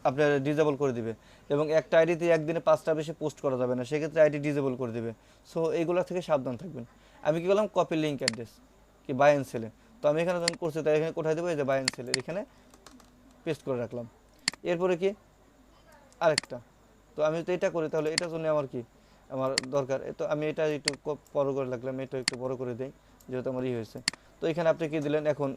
[SPEAKER 1] আপনার ডিজেবল করে দিবে। এবং একটা আইডিতে একদিনে 5টার বেশি পোস্ট করা যাবে না, সেক্ষেত্রে আইডি ডিজেবল করে দিবে। সো এইগুলো থেকে সাবধান থাকবেন। আমি কি করলাম, কপি লিঙ্ক অ্যাড্রেস কি বাই অ্যান্ড সেলে। তো আমি এখানে যখন করছি, তাই এখানে কোথায় দেবো, এই যে বাই অ্যান্ড সেলের এখানে পেস্ট করে রাখলাম। এরপরে কি আরেকটা, তো আমি তো এটা করি, তাহলে এটার জন্য আমার কি আমার দরকার, তো আমি এটা একটু বড় করে রাখলাম, এটা একটু বড় করে দিই যেহেতু আমার হয়েছে। তো এখানে আপনি কি দিলেন, এখন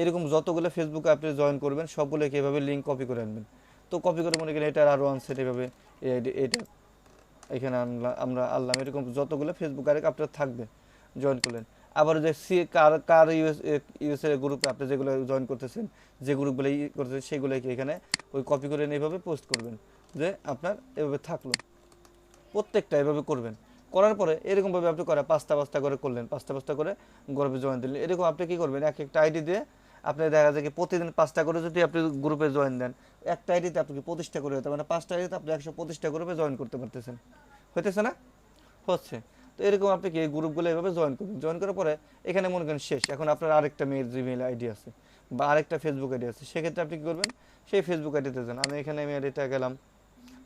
[SPEAKER 1] এরকম যতগুলো ফেসবুকে আপনি জয়েন করবেন সবগুলোকে এভাবে লিঙ্ক কপি করে আনবেন। তো কপি করে মনে করেন এটার আরও আনসেট এভাবে এটা এখানে আমরা আনলাম। এরকম যতগুলো ফেসবুক আরেক আপনার থাকবে জয়েন করলেন। আবার যে কার ইউএসএ গ্রুপে আপনি যেগুলো জয়েন করতেছেন, যে গ্রুপগুলো করতেছেন, সেগুলোকে এখানে ওই কপি করে এইভাবে পোস্ট করবেন, যে আপনার এভাবে থাকলো। প্রত্যেকটা এভাবে করবেন। করার পরে এরকমভাবে আপনি 5টা করে করলেন, 5টা করে গ্রুপে জয়েন দিলেন। এরকম আপনি কী করবেন, একটা আইডি দিয়ে আপনি দেখা যায় কি প্রতিদিন 5টা করে যদি আপনি গ্রুপে জয়েন দেন, একটা আইডিতে আপনি 25টা করে হতে মানে 5টা আইডিতে আপনি 125টা গ্রুপে জয়েন করতে পারতেছেন। হইতেছে না? হচ্ছে। তো এরকম আপনি কি এই গ্রুপগুলো এভাবে জয়েন করবেন। জয়েন করার পরে এখানে মনে করেন শেষ, এখন আপনার আরেকটা মেয়ের জিমেইল আইডি আছে বা আরেকটা ফেসবুক আইডি আছে, সেক্ষেত্রে আপনি কী করবেন, সেই ফেসবুক আইডিতে যান। আমি এখানে এটা গেলাম।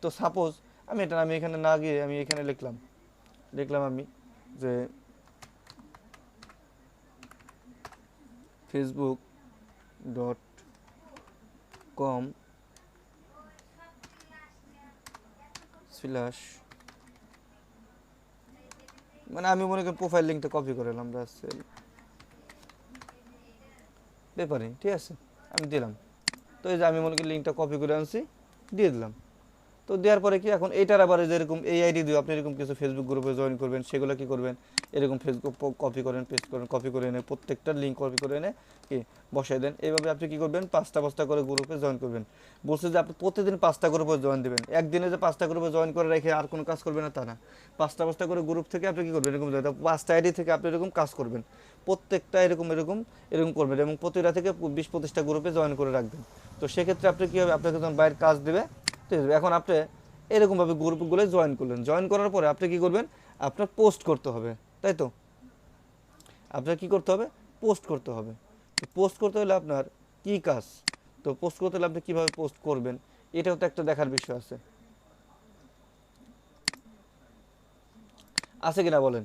[SPEAKER 1] তো সাপোজ আমি এখানে না গিয়ে আমি এখানে লিখলাম আমি যে facebook.com/ মানে আমি মনে করি প্রোফাইল লিঙ্কটা কপি করে এলাম ব্যাপারে, ঠিক আছে, আমি দিলাম। তো এই যে আমি মনে করি লিঙ্কটা কপি করে আনছি, দিয়ে দিলাম। তো দেওয়ার পরে কি এখন এইটার আবার যেরকম এই আইডি দিয়ে আপনি এরকম কিছু ফেসবুক গ্রুপে জয়েন করবেন, সেগুলো কি করবেন, এরকম ফেসবুক কপি করেন, পেস্ট করেন, কপি করে এনে প্রত্যেকটা লিঙ্ক কপি করে এনে কি বসাই দেন। এইভাবে আপনি কি করবেন, 5টা করে গ্রুপে জয়েন করবেন। বলছে যে আপনি প্রতিদিন 5টা গ্রুপে জয়েন দেবেন, একদিনে যে 5টা গ্রুপে জয়েন করে রেখে আর কোনো কাজ করবেন না তা না। 5টা করে গ্রুপ থেকে আপনি কি করবেন, এরকম 5টা আইডি থেকে আপনি এরকম কাজ করবেন, প্রত্যেকটা এরকম করবেন এবং প্রতিটা থেকে 20-25টা গ্রুপে জয়েন করে রাখবেন। তো সেক্ষেত্রে আপনি কী হবে, আপনাকে যখন বাইরের কাজ দেবে, ঠিক আছে। এখন আপনি এরকমভাবে গ্রুপগুলো জয়েন করলেন, জয়েন করার পরে আপনি কি করবেন, আপনার পোস্ট করতে হবে, তাই তো? আপনার কি করতে হবে, পোস্ট করতে হবে। তো পোস্ট করতে হলে আপনার কি কাজ, তো পোস্ট করতে হলে আপনি কীভাবে পোস্ট করবেন এটাও তো একটা দেখার বিষয় আছে, আছে কিনা বলেন?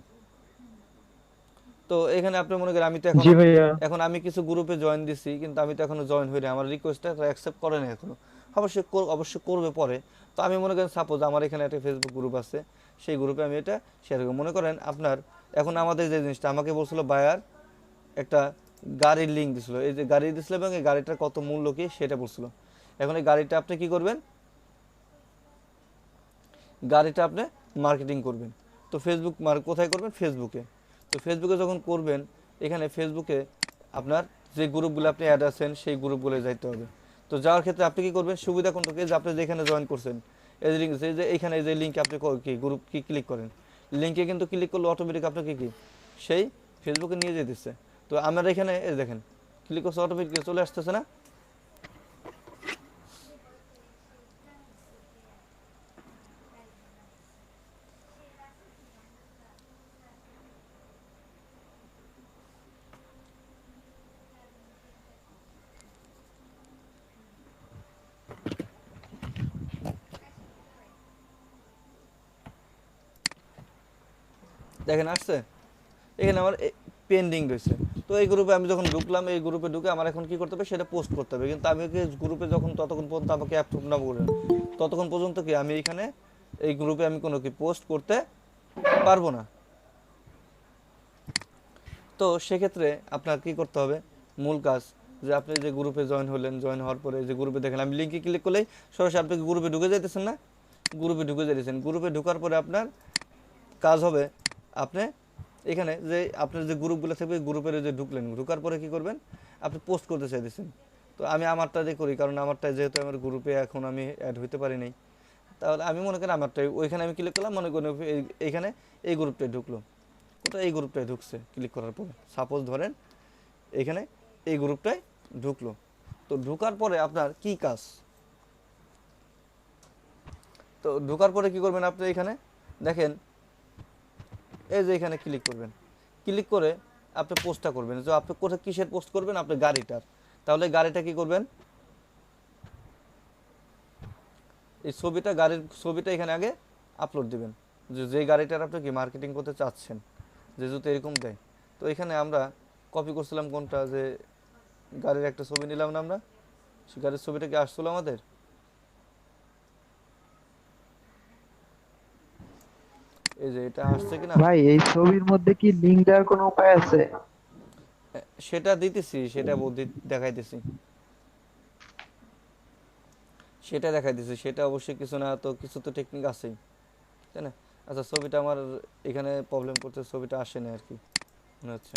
[SPEAKER 1] তো এখানে আপনি মনে করেন আমি তো এখন
[SPEAKER 4] জি ভাইয়া।
[SPEAKER 1] এখন আমি কিছু গ্রুপে জয়েন দিছি, কিন্তু আমি তো এখনো জয়েন হইনি, আমার রিকোয়েস্টটা অ্যাকসেপ্ট করে না এখনো। অবশ্যই করবে পরে। তো আমি মনে করেন সাপোজ আমার এখানে একটা ফেসবুক গ্রুপ আছে, সেই গ্রুপে আমি এটা শেয়ার করি। মনে করেন আপনার এখন আমাদের যে জিনিসটা আমাকে বলছিল বায়ার একটা গাড়ির লিঙ্ক দিছিল, এই যে গাড়ি দিছিল এবং এই গাড়িটার কত মূল্য কি সেটা বলছিল। এখন এই গাড়িটা আপনি কি করবেন, গাড়িটা আপনি মার্কেটিং করবেন। তো ফেসবুক কোথায় করবেন, ফেসবুকে। তো ফেসবুকে যখন করবেন, এখানে ফেসবুকে আপনার যে গ্রুপগুলো আপনি অ্যাড আছেন সেই গ্রুপগুলো যাইতে হবে। তো যাওয়ার ক্ষেত্রে আপনি কি করবেন, সুবিধা কোনটা কি, যে আপনি যেখানে জয়েন করছেন এই লিঙ্ক, যে এইখানে যে লিঙ্কে আপনি কি গ্রুপ কি ক্লিক করেন, লিঙ্কে কিন্তু ক্লিক করলে অটোমেটিক আপনাকে কি সেই ফেসবুকে নিয়ে যেতেছে। তো আমার এখানে এই দেখেন ক্লিক করছে অটোমেটিক চলে আসতেছে না? দেখেন আসছে, এখানে আমার পেন্ডিং রয়েছে। তো এই গ্রুপে আমি যখন ঢুকলাম, এই গ্রুপে ঢুকে আমার এখন কি করতে হবে, সেটা পোস্ট করতে হবে। কিন্তু আমি গ্রুপে যখন ততক্ষণ পর্যন্ত আমাকে অ্যাপ্রুভ না করেন, ততক্ষণ পর্যন্ত কি আমি এখানে এই গ্রুপে আমি কোনো কি পোস্ট করতে পারবো না। তো সেক্ষেত্রে আপনার কি করতে হবে, মূল কাজ, যে আপনি যে গ্রুপে জয়েন হলেন, জয়েন হওয়ার পরে যে গ্রুপে দেখেন আমি লিঙ্কে ক্লিক করলেই সরাসরি আপনি গ্রুপে ঢুকে যাইতেছেন না, গ্রুপে ঢুকে যাইতেছেন। গ্রুপে ঢোকার পরে আপনার কাজ হবে, আপনি এখানে যে আপনার যে গ্রুপগুলো থাকবে গ্রুপের যে ঢুকলেন, ঢোকার পরে কি করবেন, আপনি পোস্ট করতে চাইতেছেন। তো আমি আমারটা দিয়ে করি, কারণ আমারটা যেহেতু আমার গ্রুপে এখন আমি অ্যাড হইতে পারি নাই, তাহলে আমি মনে করি আমারটাই ওইখানে আমি ক্লিক করলাম, মনে করি এইখানে এই গ্রুপটায় ঢুকলো, কোথায় এই গ্রুপটায় ঢুকছে, ক্লিক করার পরে সাপোজ ধরেন এইখানে এই গ্রুপটায় ঢুকলো। তো ঢোকার পরে আপনার কি কাজ, তো ঢোকার পরে কি করবেন, আপনি এখানে দেখেন এই যে এখানে ক্লিক করবেন, ক্লিক করে আপনি পোস্টটা করবেন। তো আপনি কোথায় কিসের পোস্ট করবেন, আপনি গাড়িটার। তাহলে গাড়িটা কি করবেন, এই ছবিটা, গাড়ির ছবিটা এখানে আগে আপলোড দিবেন, যে গাড়িটার আপনি কি মার্কেটিং করতে চাচ্ছেন, যেহেতু এরকম দেয়। তো এখানে আমরা কপি করছিলাম কোনটা, যে গাড়ির একটা ছবি নিলাম না আমরা, সেই গাড়ির ছবিটা কি আসছিল আমাদের, এই যে এটা আসছে কিনা,
[SPEAKER 7] ভাই এই ছবির মধ্যে কি লিংক দেওয়ার কোনো উপায় আছে?
[SPEAKER 1] সেটা দিতেছি, সেটা দেখাইতেছি, সেটা দেখাইতেছি, সেটা অবশ্যই কিছু না তো কিছু তো টেকনিক আছেই, তাই না? আচ্ছা ছবিটা আমার এখানে প্রবলেম করতে, ছবিটা আসে না আর কি মনে হচ্ছে,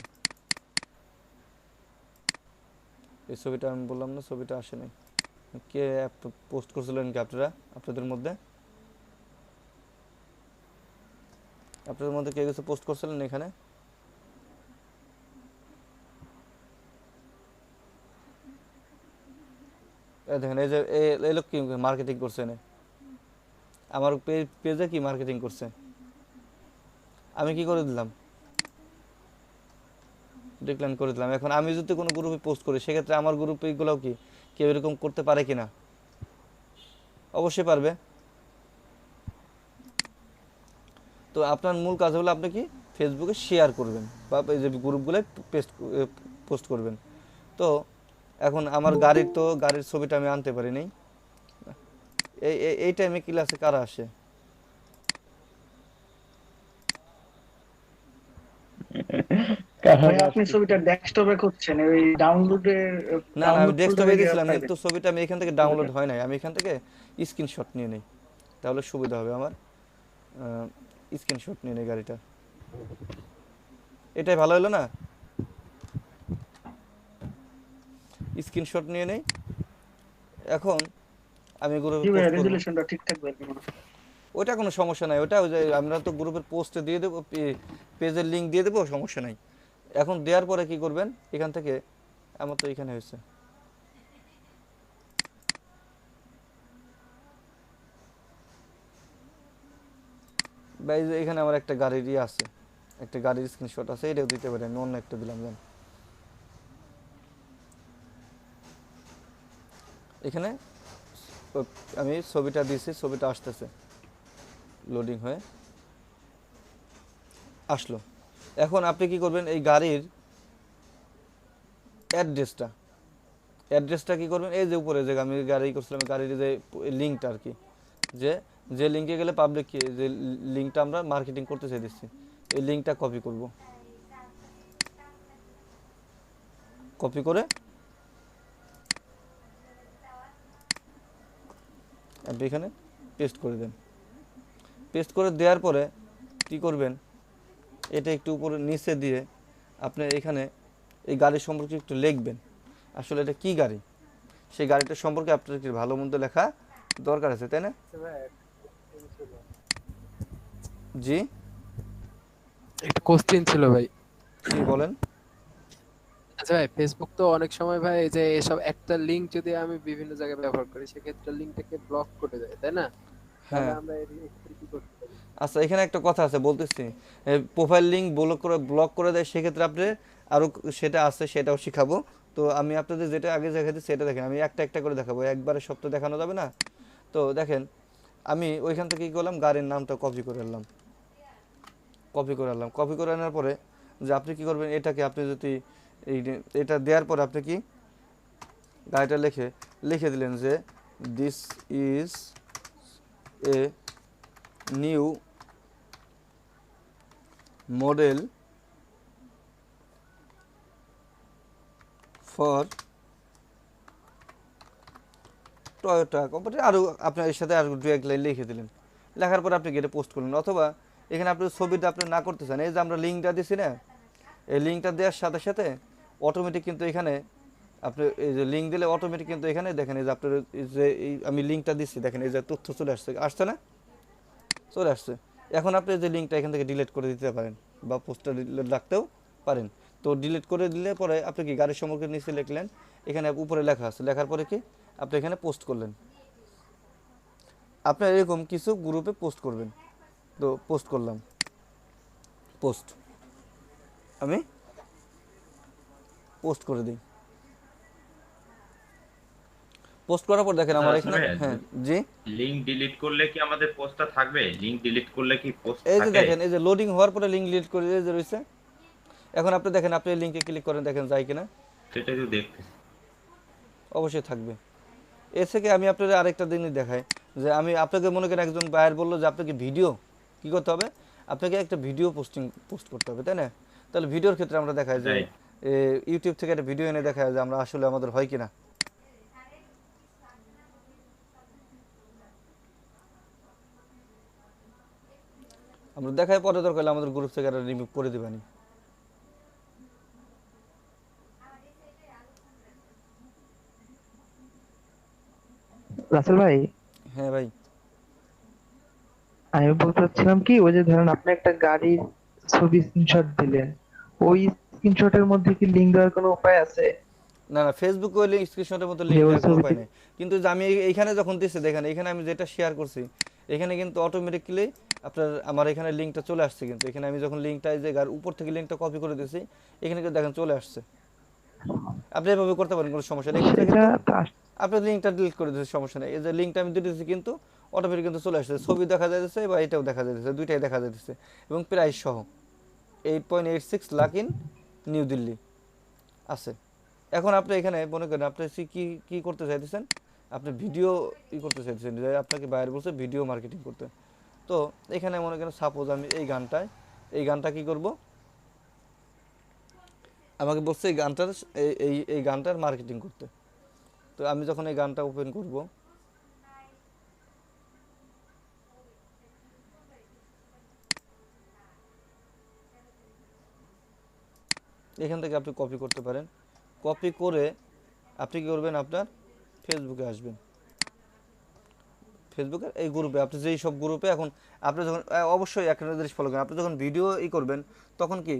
[SPEAKER 1] এই ছবিটা আমি বললাম না, ছবিটা আসে নাই। কে পোস্ট করছিলেন কি আপনারা, আপনাদের মধ্যে কে কিছু পোস্ট করছিলেন এখানে? দেখেন এই যে এই লোক কি মার্কেটিং করছে, আমার পেজে কি মার্কেটিং করছে, আমি কি করে দিলাম, ডিক্লাইন করে দিলাম। এখন আমি যদি কোনো গ্রুপে পোস্ট করি, সেক্ষেত্রে আমার গ্রুপে এগুলোও কি কেউ এরকম করতে পারে কিনা, অবশ্যই পারবে। তো আপনার মূল কাজ হলো আপনি কি ফেসবুকে শেয়ার করবেন বা এই যে গ্রুপগুলো পোস্ট করবেন। তো এখন আমার গাড়ির ছবিটা আমি আনতে পারি নাই, এই টাইমে ক্লাসে কারা আসে,
[SPEAKER 8] ভাই আপনি ছবিটা ডেস্কটপে করছেন, ওই ডাউনলোডের
[SPEAKER 1] না আমি
[SPEAKER 8] ডাউনলোড
[SPEAKER 1] ডেস্কটপে
[SPEAKER 8] ফোল্ডারে গিয়ে
[SPEAKER 1] দিয়েছিলাম,
[SPEAKER 8] পাইবেন
[SPEAKER 1] কিন্তু ছবিটা আমি এখান থেকে ডাউনলোড হয় নাই, আমি এখান থেকে স্ক্রিনশট নিয়ে নেই, তাহলে সুবিধা হবে আমার। স্ক্রিনশট নিয়ে নেই গাড়িটা, এটাই ভালো হলো না, স্ক্রিনশট নিয়ে নেই। এখন আমি
[SPEAKER 8] জি ভাই
[SPEAKER 1] গ্রুপে পোস্ট করব,
[SPEAKER 8] রেজুলেশনটা ঠিকঠাক বের মনে হয়।
[SPEAKER 1] ওইটা কোনো সমস্যা নাই, ওটা ওই যে আমরা তো গ্রুপের পোস্টে দিয়ে দেবো, পেজের লিঙ্ক দিয়ে দেবো, সমস্যা নাই। এখন দেওয়ার পরে কি করবেন, এখান থেকে আমার তো এখানে হয়েছে, বা এই যে এখানে আমার একটা গাড়ির আছে, একটা গাড়ির স্ক্রিনশট আছে, এটাও দিতে পারি, আমি অন্য একটা দিলাম। জান এখানে আমি ছবিটা দিয়েছি, ছবিটা আসতেছে, লোডিং হয়ে আসলো। এখন আপনি কি করবেন, এই গাড়ির অ্যাড্রেসটা কি করবেন, এই যে উপরে যে আমি গাড়ি করছিলাম গাড়ির যে লিঙ্কটা আর কি, যে লিঙ্কে গেলে পাবলিক যে লিঙ্কটা আমরা মার্কেটিং করতে চাই দিচ্ছি, এই লিঙ্কটা কপি করব, কপি করে আপনি এখানে পেস্ট করে দেন। পেস্ট করে দেওয়ার পরে কি করবেন, এটা একটু উপরে নিচে দিয়ে আপনি এখানে এই গাড়ির সম্পর্কে একটু লিখবেন, আসলে এটা কি গাড়ি, সেই গাড়িটার সম্পর্কে আপনার একটু ভালো মন্দ লেখা দরকার আছে, তাই না? জি
[SPEAKER 9] একটা কোশ্চেন ছিল ভাই।
[SPEAKER 1] কি বলেন?
[SPEAKER 9] আচ্ছা ভাই, ফেসবুক তো অনেক সময় ভাই এই যে এসব একটা লিংক যদি আমি বিভিন্ন জায়গায় ব্যবহার করি সেক্ষেত্রে লিংকটাকে ব্লক করে দেয়, তাই না? তাহলে
[SPEAKER 1] হ্যাঁ,
[SPEAKER 9] আমরা এক্ষেত্রে কি করতে পারি?
[SPEAKER 1] আচ্ছা এখানে একটা কথা আছে বলতেছি, প্রোফাইল লিঙ্ক ব্লক করে দেয়, সেক্ষেত্রে আপনি আরও সেটা আছে, সেটাও শিখাবো। তো আমি আপনাদের যেটা আগে দেখাচ্ছি সেটা দেখেন, আমি একটা একটা করে দেখাবো, একবারে সব তো দেখানো যাবে না। তো দেখেন আমি ওইখান থেকে কী করলাম, গাড়ির নামটা কপি করে আনলাম, কপি করে আনার পরে যে আপনি কি করবেন, এটাকে আপনি যদি এটা দেওয়ার পরে আপনি কি গাড়িটা লিখে দিলেন যে this is a new model for Toyota company, আরও আপনার এর সাথে আর দু এক লাইন লিখে দিলেন। লেখার পর আপনি গেটে পোস্ট করলেন, অথবা এখানে আপনি ছবিটা আপনি না করতে চান, এই যে আমরা লিঙ্কটা দিছি না, এই লিঙ্কটা দেওয়ার সাথে সাথে অটোমেটিক কিন্তু এখানে আপনি এই যে লিঙ্ক দিলে অটোমেটিক কিন্তু এখানে দেখেন এই যে আপনার যে এই আমি লিঙ্কটা দিচ্ছি, দেখেন এই যে তথ্য চলে আসছে না, চলে আসছে। এখন আপনি যে লিঙ্কটা এখান থেকে ডিলিট করে দিতে পারেন বা পোস্টটা রাখতেও পারেন। তো ডিলিট করে দিলে পরে আপনি কি গাড়ির সম্পর্কে নিচে লিখলেন, এখানে উপরে লেখা আছে, লেখার পরে কি আপনি এখানে পোস্ট করলেন। আপনার এরকম কিছু গ্রুপে পোস্ট করবেন। তো পোস্ট করলাম, আমি পোস্ট করে দিই। পোস্ট করার পর দেখেন আমার এখানে, হ্যাঁ জি,
[SPEAKER 6] লিংক ডিলিট করলে কি আমাদের পোস্টটা থাকবে? লিংক ডিলিট করলে কি পোস্ট
[SPEAKER 1] এই যে
[SPEAKER 6] থাকে?
[SPEAKER 1] দেখেন এই যে লোডিং হওয়ার পরে লিঙ্ক ডিলিট করে যে রয়েছে, এখন আপনি দেখেন, আপনি লিঙ্কে ক্লিক করেন, দেখেন যায় কিনা,
[SPEAKER 6] সেটা তো দেখতে
[SPEAKER 1] অবশ্যই থাকবে। এর থেকে আমি আপনাদের আরেকটা জিনিস দেখাই, যে আমি আপনাকে মনে করেন একজন বায়ার বললো যে আপনাকে ভিডিও কী করতে হবে, আপনাকে একটা ভিডিও পোস্ট করতে হবে, তাই না? তাহলে ভিডিওর ক্ষেত্রে আমরা দেখাই যে ইউটিউব থেকে একটা ভিডিও এনে দেখায় যে আমরা আসলে আমাদের হয় কিনা। আমরা দেখায় পরে দরকার হলে আমাদের গ্রুপ থেকে রিমুভ করে দিবানি।
[SPEAKER 7] রাসেল ভাই,
[SPEAKER 1] হ্যাঁ ভাই,
[SPEAKER 7] আমি বলতে চাচ্ছিলাম কি, ওই যে ধরেন আপনি একটা গাড়ির ছবি স্ক্রিনশট দিলেন, ওই স্ক্রিনশটের মধ্যে কি লিংক দেওয়ার কোনো উপায় আছে?
[SPEAKER 1] না না, ফেসবুক ওই স্ক্রিনশটের মতো
[SPEAKER 7] যে
[SPEAKER 1] লিঙ্ক
[SPEAKER 7] ওই
[SPEAKER 1] দেওয়ার কোনো উপায়
[SPEAKER 7] ছবিটি
[SPEAKER 1] নেই। কিন্তু যে আমি এইখানে যখন দিচ্ছি দেখেন, এখানে আমি যেটা শেয়ার করছি এখানে কিন্তু অটোমেটিক্যালি আপনার আমার এখানে লিঙ্কটা চলে আসছে। কিন্তু এখানে আমি যখন লিঙ্কটা এই যে উপর থেকে লিঙ্কটা কপি করে দিয়েছি, এখানে কিন্তু দেখেন চলে আসছে। আপনি এভাবে করতে পারেন, কোনো সমস্যা নেই। এক্ষেত্রে
[SPEAKER 7] সেটা
[SPEAKER 1] কিন্তু
[SPEAKER 7] তো
[SPEAKER 1] আপনার লিঙ্কটা ডিলিট করে দিয়েছে, সমস্যা নেই। এই যে লিঙ্কটা আমি দিয়ে দিয়েছি কিন্তু অটোমেটিক কিন্তু চলে আসছে, ছবি দেখা যাচ্ছে বা এটাও দেখা যাচ্ছে, দুইটাই দেখা যাচ্ছে এবং প্রাইস সহ 8.86 লাখ ইন নিউ দিল্লি আছে। এখন আপনি এখানে মনে করেন আপনি কি করতে চাইতেছেন, আপনি ভিডিও করতে চাইতেছেন, যে আপনাকে বাইরে বলছে ভিডিও মার্কেটিং করতে। তো এখানে মনে করেন সাপোজ আমি এই গানটা কি করব, আমাকে বলছে এই গানটার মার্কেটিং করতে। তো আমি যখন এই গানটা ওপেন করব, এখান থেকে আপনি কপি করতে পারেন। কপি করে আপনি কি করবেন, আপনার ফেসবুকে আসবেন, ফেসবুকের এই গ্রুপে, আপনি যেই সব গ্রুপে এখন আপনি যখন অবশ্যই একটা জিনিস ফলো করেন, আপনি যখন ভিডিও করবেন তখন কি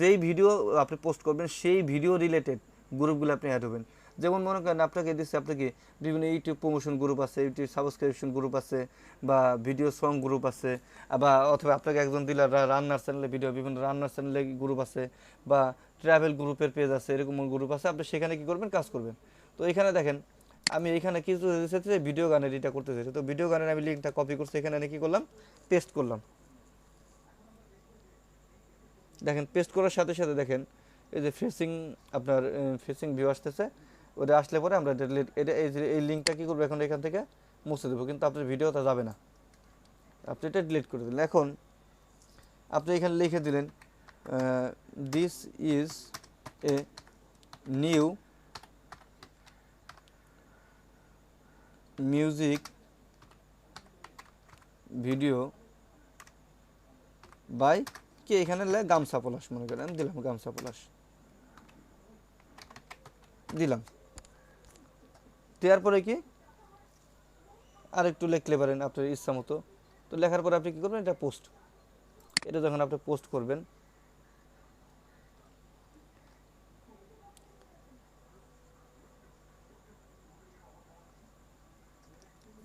[SPEAKER 1] যেই ভিডিও আপনি পোস্ট করবেন সেই ভিডিও রিলেটেড গ্রুপগুলো আপনি অ্যাড হবেন। যেমন মনে করেন আপনাকে দিচ্ছে, আপনাকে বিভিন্ন ইউটিউব প্রমোশন গ্রুপ আছে, ইউটিউব সাবস্ক্রিপশন গ্রুপ আছে, বা ভিডিও সং গ্রুপ আছে, বা অথবা আপনাকে একজন দিলে রান্নার চ্যানেলে ভিডিও, বিভিন্ন রান্নার চ্যানেলে গ্রুপ আছে, বা ট্রাভেল গ্রুপের পেজ আছে, এরকম গ্রুপ আছে। আপনি সেখানে কি করবেন, কাজ করবেন। তো এখানে দেখেন আমি এখানে কিছু ভিডিও গানের এটা করতে চাইছি। তো ভিডিও গানের আমি লিঙ্কটা কপি করছি, এখানে আমি কি করলাম, পেস্ট করলাম। দেখেন পেস্ট করার সাথে সাথে দেখেন এই যে ফেসিং, আপনার ফেসিং ভিউ আসতেছে। ওটা আসলে পরে আমরা ডিলিট, এটা এই লিঙ্কটা কী করবো, এখন এখান থেকে মুছে দেবো, কিন্তু আপনার ভিডিওটা যাবে না, আপনি এটা ডিলিট করে দিলেন। এখন আপনি এখানে লিখে দিলেন this is a new music video by কি, এখানে গামছা পলাশ, মনে করেন আমি দিলাম গামছা পলাশ দিলাম। দেওয়ার পরে কি আর একটু লিখলে পারেন আপনার ইচ্ছা মতো। তো লেখার পরে আপনি কী করবেন, এটা পোস্ট, এটা যখন আপনি পোস্ট করবেন,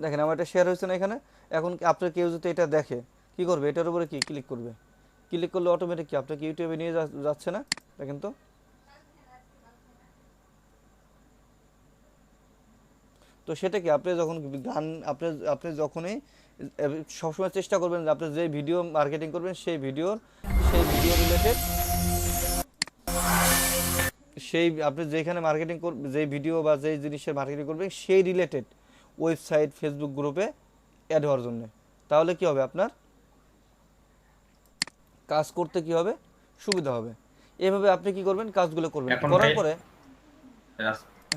[SPEAKER 1] দেখেন আমার এটা শেয়ার হয়েছে না এখানে। এখন আপনার কেউ যদি এটা দেখে কি করবে, এটার উপরে কি ক্লিক করবে, ক্লিক করলে অটোমেটিক কি আপনাকে ইউটিউবে নিয়ে যাচ্ছে না, দেখেন তো। তো সেটা কি আপনি যখন গান, আপনি যখনই সবসময় চেষ্টা করবেন যে আপনি যে ভিডিও মার্কেটিং করবেন সেই ভিডিও রিলেটেড, সেই আপনি যেখানে মার্কেটিং করবেন, যে ভিডিও বা যে জিনিসের মার্কেটিং করবেন সেই রিলেটেড ওয়েবসাইট, ফেসবুক গ্রুপে অ্যাড হওয়ার জন্য। তাহলে কি হবে, আপনার কাজ করতে কি হবে, সুবিধা হবে। এভাবে আপনি কি করবেন, কাজগুলো করবেন, করার পরে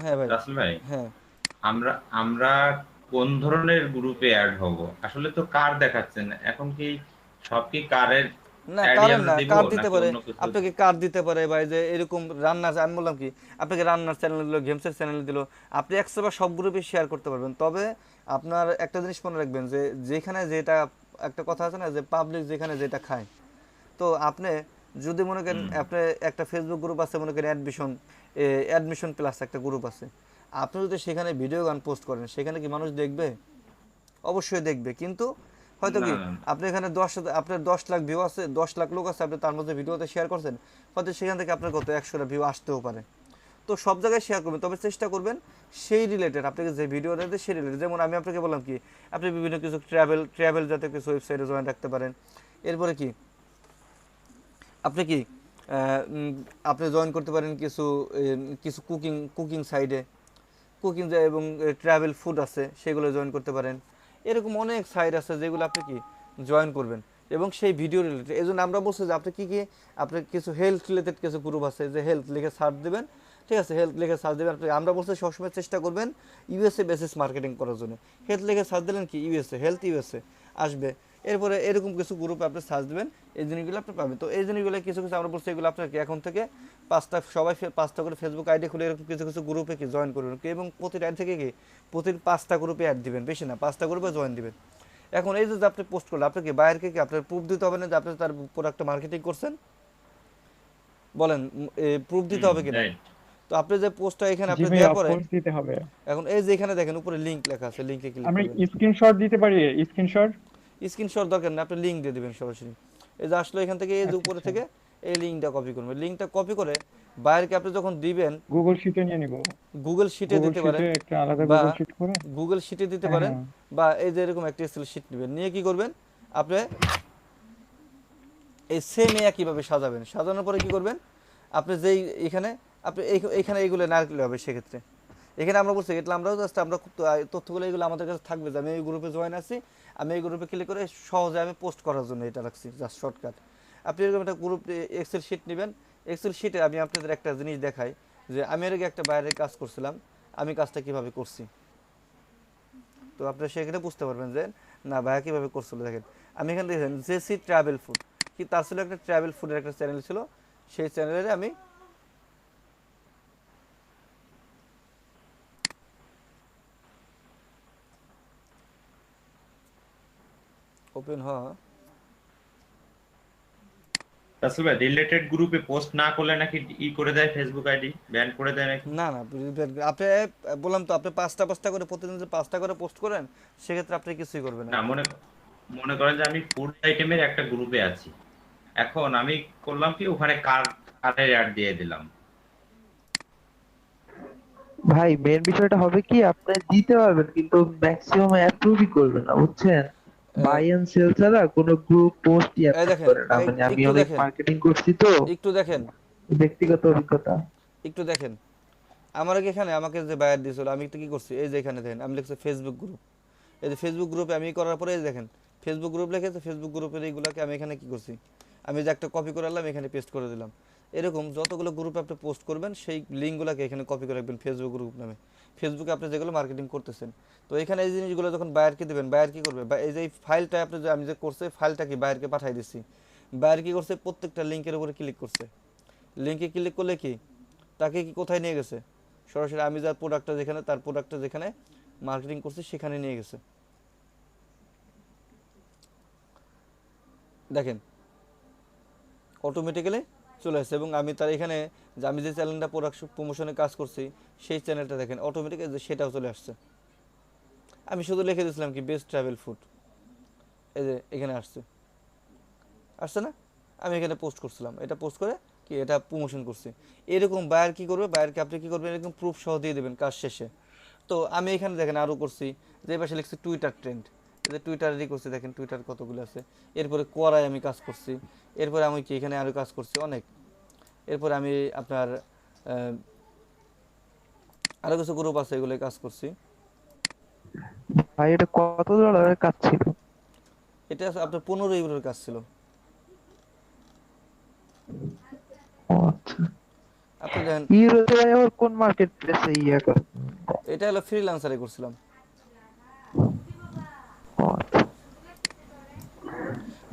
[SPEAKER 1] হ্যাঁ ভাই,
[SPEAKER 6] রাসেল ভাই,
[SPEAKER 1] হ্যাঁ
[SPEAKER 6] আমরা আমরা কোন ধরনের গ্রুপে অ্যাড হব আসলে তো কার দেখাচ্ছেন এখন, কি সব কি কারের
[SPEAKER 1] না,
[SPEAKER 6] অ্যাডই
[SPEAKER 1] কারেন্ট
[SPEAKER 6] আমরা
[SPEAKER 1] না,
[SPEAKER 6] দেব
[SPEAKER 1] কার দিতে
[SPEAKER 6] নাকি
[SPEAKER 1] পারে,
[SPEAKER 6] অন্য কিছু?
[SPEAKER 1] আপনাকে কার দিতে পারে, বা এই যে এরকম রান্নার, আমি বললাম কি আপনাকে রান্নার চ্যানেল দিল, গেমসের চ্যানেল দিল, আপনি একশোবার সব গ্রুপে শেয়ার করতে পারবেন। তবে আপনার একটা জিনিস মনে রাখবেন যে যেখানে যেটা, একটা কথা আছে না যে পাবলিক যেখানে যেটা খায়। তো আপনি যদি মনে করেন আপনি একটা ফেসবুক গ্রুপ আছে, মনে করেন অ্যাডমিশন প্লাস একটা গ্রুপ আছে, আপনি যদি সেখানে ভিডিও গান পোস্ট করেন, সেখানে কি মানুষ দেখবে? অবশ্যই দেখবে, কিন্তু হয়তো কি আপনি এখানে আপনার 10 লাখ ভিউ আছে, 10 লাখ লোক আছে, আপনি তার মধ্যে ভিডিওতে শেয়ার করছেন, হয়তো সেখান থেকে আপনার কত 100টা ভিউ আসতেও পারে। তো সব জায়গায় শেয়ার করবেন, তবে চেষ্টা করবেন সেই রিলেটেড, আপনাকে যে ভিডিও দেয় সেই রিলেটেড। যেমন আমি আপনাকে বললাম কি আপনি বিভিন্ন কিছু ট্রাভেল জাতীয় কিছু ওয়েবসাইটে জয়েন রাখতে পারেন। এরপরে কি আপনি কি আপনি জয়েন করতে পারেন কিছু কিছু কুকিং সাইডে, কুকিং এবং ট্রাভেল ফুড আছে, সেগুলো জয়েন করতে পারেন। এরকম অনেক সাইট আছে যেগুলো আপনি কি জয়েন করবেন, এবং সেই ভিডিও রিলেটেড। এই জন্য আমরা বলছি যে আপনি কি আপনি কিছু হেলথ রিলেটেড কিছু গ্রুপ আছে, যে হেলথ লিখে সার্চ দেবেন, ঠিক আছে, হেলথ লিখে সার্চ দেবেন। আমরা বলছি সবসময় চেষ্টা করবেন ইউএসএ বেসিস মার্কেটিং করার জন্য। হেলথ লিখে সার্চ দিলেন কি ইউএসএ, হেলথ ইউএসএ আসবে। এরপরে এরকম কিছু গ্রুপে আপনি সার্চ দেবেন, এই জিনিসগুলো আপনি পাবেন। তো এই জিনিসগুলো কিছু কিছু আমরা বলছি, এগুলো আপনাকে এখন থেকে 5টা করে ফেসবুক আইডি খুলে এরকম কিছু কিছু গ্রুপে কি জয়েন করবেন, এবং প্রতিটা আইডি থেকে কি প্রতি 5টা গ্রুপে অ্যাড দিবেন, বেশি না 5টা গ্রুপে জয়েন দিবেন। এখন এই যে আপনি পোস্ট করলেন, আপনাকে বাইরেকে কি আপনার প্রুফ দিতে হবে না যে আপনি তার প্রোডাক্টটা মার্কেটিং করছেন? বলেন প্রুফ দিতে হবে কিনা? তো আপনি যে পোস্টটা এখানে
[SPEAKER 4] জি
[SPEAKER 1] আপনি
[SPEAKER 4] ভাই,
[SPEAKER 1] দেওয়ার পরে
[SPEAKER 4] অফকোর্স দিতে হবে।
[SPEAKER 1] এখন এই যে এখানে দেখেন উপরে লিংক লেখা আছে, লিংকে ক্লিক
[SPEAKER 4] আমরা
[SPEAKER 1] করবেন।
[SPEAKER 4] স্ক্রিনশট দিতে পারি, স্ক্রিনশট
[SPEAKER 1] স্ক্রিনশট দরকার না, আপনি লিংক দিয়ে দিবেন সরাসরি। এই যে আসলে এখান থেকে এই যে উপরে থেকে এই লিংকটা কপি করবেন, লিংকটা কপি করে বাইরেকে আপনি যখন দিবেন
[SPEAKER 4] গুগল শিটে নিয়ে নিব,
[SPEAKER 1] গুগল শিটে দিতে পারেন,
[SPEAKER 4] একটা আলাদা
[SPEAKER 1] বা
[SPEAKER 4] গুগল শিট করে
[SPEAKER 1] গুগল শিটে দিতে
[SPEAKER 4] হ্যাঁ,
[SPEAKER 1] পারেন,
[SPEAKER 4] হ্যাঁ।
[SPEAKER 1] বা এই যে এরকম একটা এক্সেল শিট নেবেন, নিয়ে কি করবেন আপনি এই সেম একইভাবে সাজাবেন। সাজানোর পরে কি করবেন আপনি যেই এখানে আপনি এইখানে এইগুলো না রাখলে হবে। সেক্ষেত্রে এখানে আমরা বলছি এটা আমরাও জাস্ট আমরা তথ্যগুলো এগুলো আমাদের কাছে থাকবে যে আমি এই গ্রুপে জয়েন আছি, আমি এই গ্রুপে ক্লিক করে সহজে আমি পোস্ট করার জন্য এটা রাখছি, জাস্ট শর্টকাট। আপনি এরকম একটা গ্রুপ এক্সেল শিট নেবেন। এক্সেল শিটে আমি আপনাদের একটা জিনিস দেখাই যে আমি এর আগে একটা বাইরের কাজ করছিলাম, আমি কাজটা কিভাবে করছি। তো আপনারা সেখানে বুঝতে পারবেন যে না ভাইয়া কীভাবে করছিল। দেখেন আমি এখানে দেখেন জেসি ট্রাভেল ফুড, কি তার ছিল একটা ট্রাভেল ফুডের একটা চ্যানেল ছিল, সেই চ্যানেলে আমি ওপেন হওয়া
[SPEAKER 6] রাসেল ভাই রিলেটেড গ্রুপে পোস্ট না করলে নাকি করে দেয়, ফেসবুক আইডি ব্যান করে দেয় নাকি?
[SPEAKER 1] না না, আপনি বললাম তো, আপনি পাঁচটা পাঁচটা করে প্রতিদিন যদি পাঁচটা করে পোস্ট করেন, সেক্ষেত্রে আপনি কিছুই করবেন না।
[SPEAKER 6] না, মনে মনে করেন যে আমি ফুড আইটেমের একটা গ্রুপে আছি, এখন আমি করলাম কি ওখানে কারের অ্যাড দিয়ে দিলাম।
[SPEAKER 7] ভাই মেন বিষয়টা হবে কি, আপনি দিতে পারবেন কিন্তু ম্যাক্সিমাম অ্যাপ্রুভই করবে না, বুঝছেন? বাই এন্ড সেল ছাড়া কোনো গ্রুপ পোস্টই
[SPEAKER 1] এই
[SPEAKER 7] অ্যাপ্রুভ
[SPEAKER 1] দেখেন,
[SPEAKER 7] করে না। মানে আমি
[SPEAKER 1] একটু
[SPEAKER 7] অনেক
[SPEAKER 1] দেখেন,
[SPEAKER 7] মার্কেটিং করছি তো,
[SPEAKER 1] একটু দেখেন,
[SPEAKER 7] ব্যক্তিগত অভিজ্ঞতা।
[SPEAKER 1] একটু দেখেন। আমার এখানে আমাকে যে বায়ার দিয়েছিল, আমি তো কি করছি, এই যে এখানে দেখেন আমি লিখছি ফেসবুক গ্রুপ। এই যে ফেসবুক গ্রুপে আমি করার পরে এই যে দেখেন ফেসবুক গ্রুপ লিখেছে, ফেসবুক গ্রুপের এইগুলোকে আমি এখানে কি করছি, আমি যে একটা কপি করে আনলাম এখানে পেস্ট করে দিলাম। এরকম যতগুলো গ্রুপে আপনি পোস্ট করবেন, সেই লিঙ্কগুলোকে এখানে কপি করে রাখবেন ফেসবুক গ্রুপ নামে। ফেসবুকে আপনি যেগুলো মার্কেটিং করতেছেন, তো এখানে এই জিনিসগুলো যখন বায়ারকে দেবেন, বায়ার কি করবে, বা এই যে ফাইলটা আপনি যে আমি যে করছে ফাইলটা কি বায়ারকে পাঠিয়ে দিচ্ছি, বায়ার কি করছে, প্রত্যেকটা লিঙ্কের উপরে ক্লিক করছে। লিঙ্কে ক্লিক করলে কি তাকে কি কোথায় নিয়ে গেছে, সরাসরি আমি যার প্রোডাক্টটা যেখানে, তার প্রোডাক্টটা যেখানে মার্কেটিং করছি সেখানে নিয়ে গেছে। দেখেন অটোমেটিক্যালি চলে আসছে। এবং আমি তার এখানে যে আমি যে চ্যানেলটা প্রোডাক্ট প্রমোশনে কাজ করছি, সেই চ্যানেলটা দেখেন অটোমেটিক্যালি যে সেটাও চলে আসছে। আমি শুধু লিখে দিয়েছিলাম কি বেস্ট ট্রাভেল ফুড, এই যে এখানে আসছে, আসছে না, আমি এখানে পোস্ট করছিলাম, এটা পোস্ট করে কি এটা প্রমোশন করছি। এরকম বায়ার কি করবে, বায়ারকে আপনি কি করবেন, এরকম প্রুফ সহ দিয়ে দেবেন কাজ শেষে। তো আমি এখানে দেখেন আরও করছি, যে পাশে লিখছি টুইটার ট্রেন্ড, এটা টুইটারেরই করছি, দেখেন টুইটার কতগুলো আছে। এরপরে কোয়ারায় আমি কাজ করছি, এরপরে আমি কি এখানে আরও কাজ করছি অনেক। এরপরে আমি আপনার আরও কিছু গ্রুপ আছে, এগুলো কাজ করছি।
[SPEAKER 7] ভাই এটা কত ডলারের কাজ ছিল?
[SPEAKER 1] এটা আপনার 15 ইউরোর কাজ ছিল।
[SPEAKER 7] ও আচ্ছা,
[SPEAKER 1] আপনি দেখেন
[SPEAKER 7] ইউরোতে ভাই আবার কোন মার্কেট প্লেসে ইয়া করে?
[SPEAKER 1] এটা হলো ফ্রিল্যান্সারে করছিলাম।
[SPEAKER 7] ও আচ্ছা।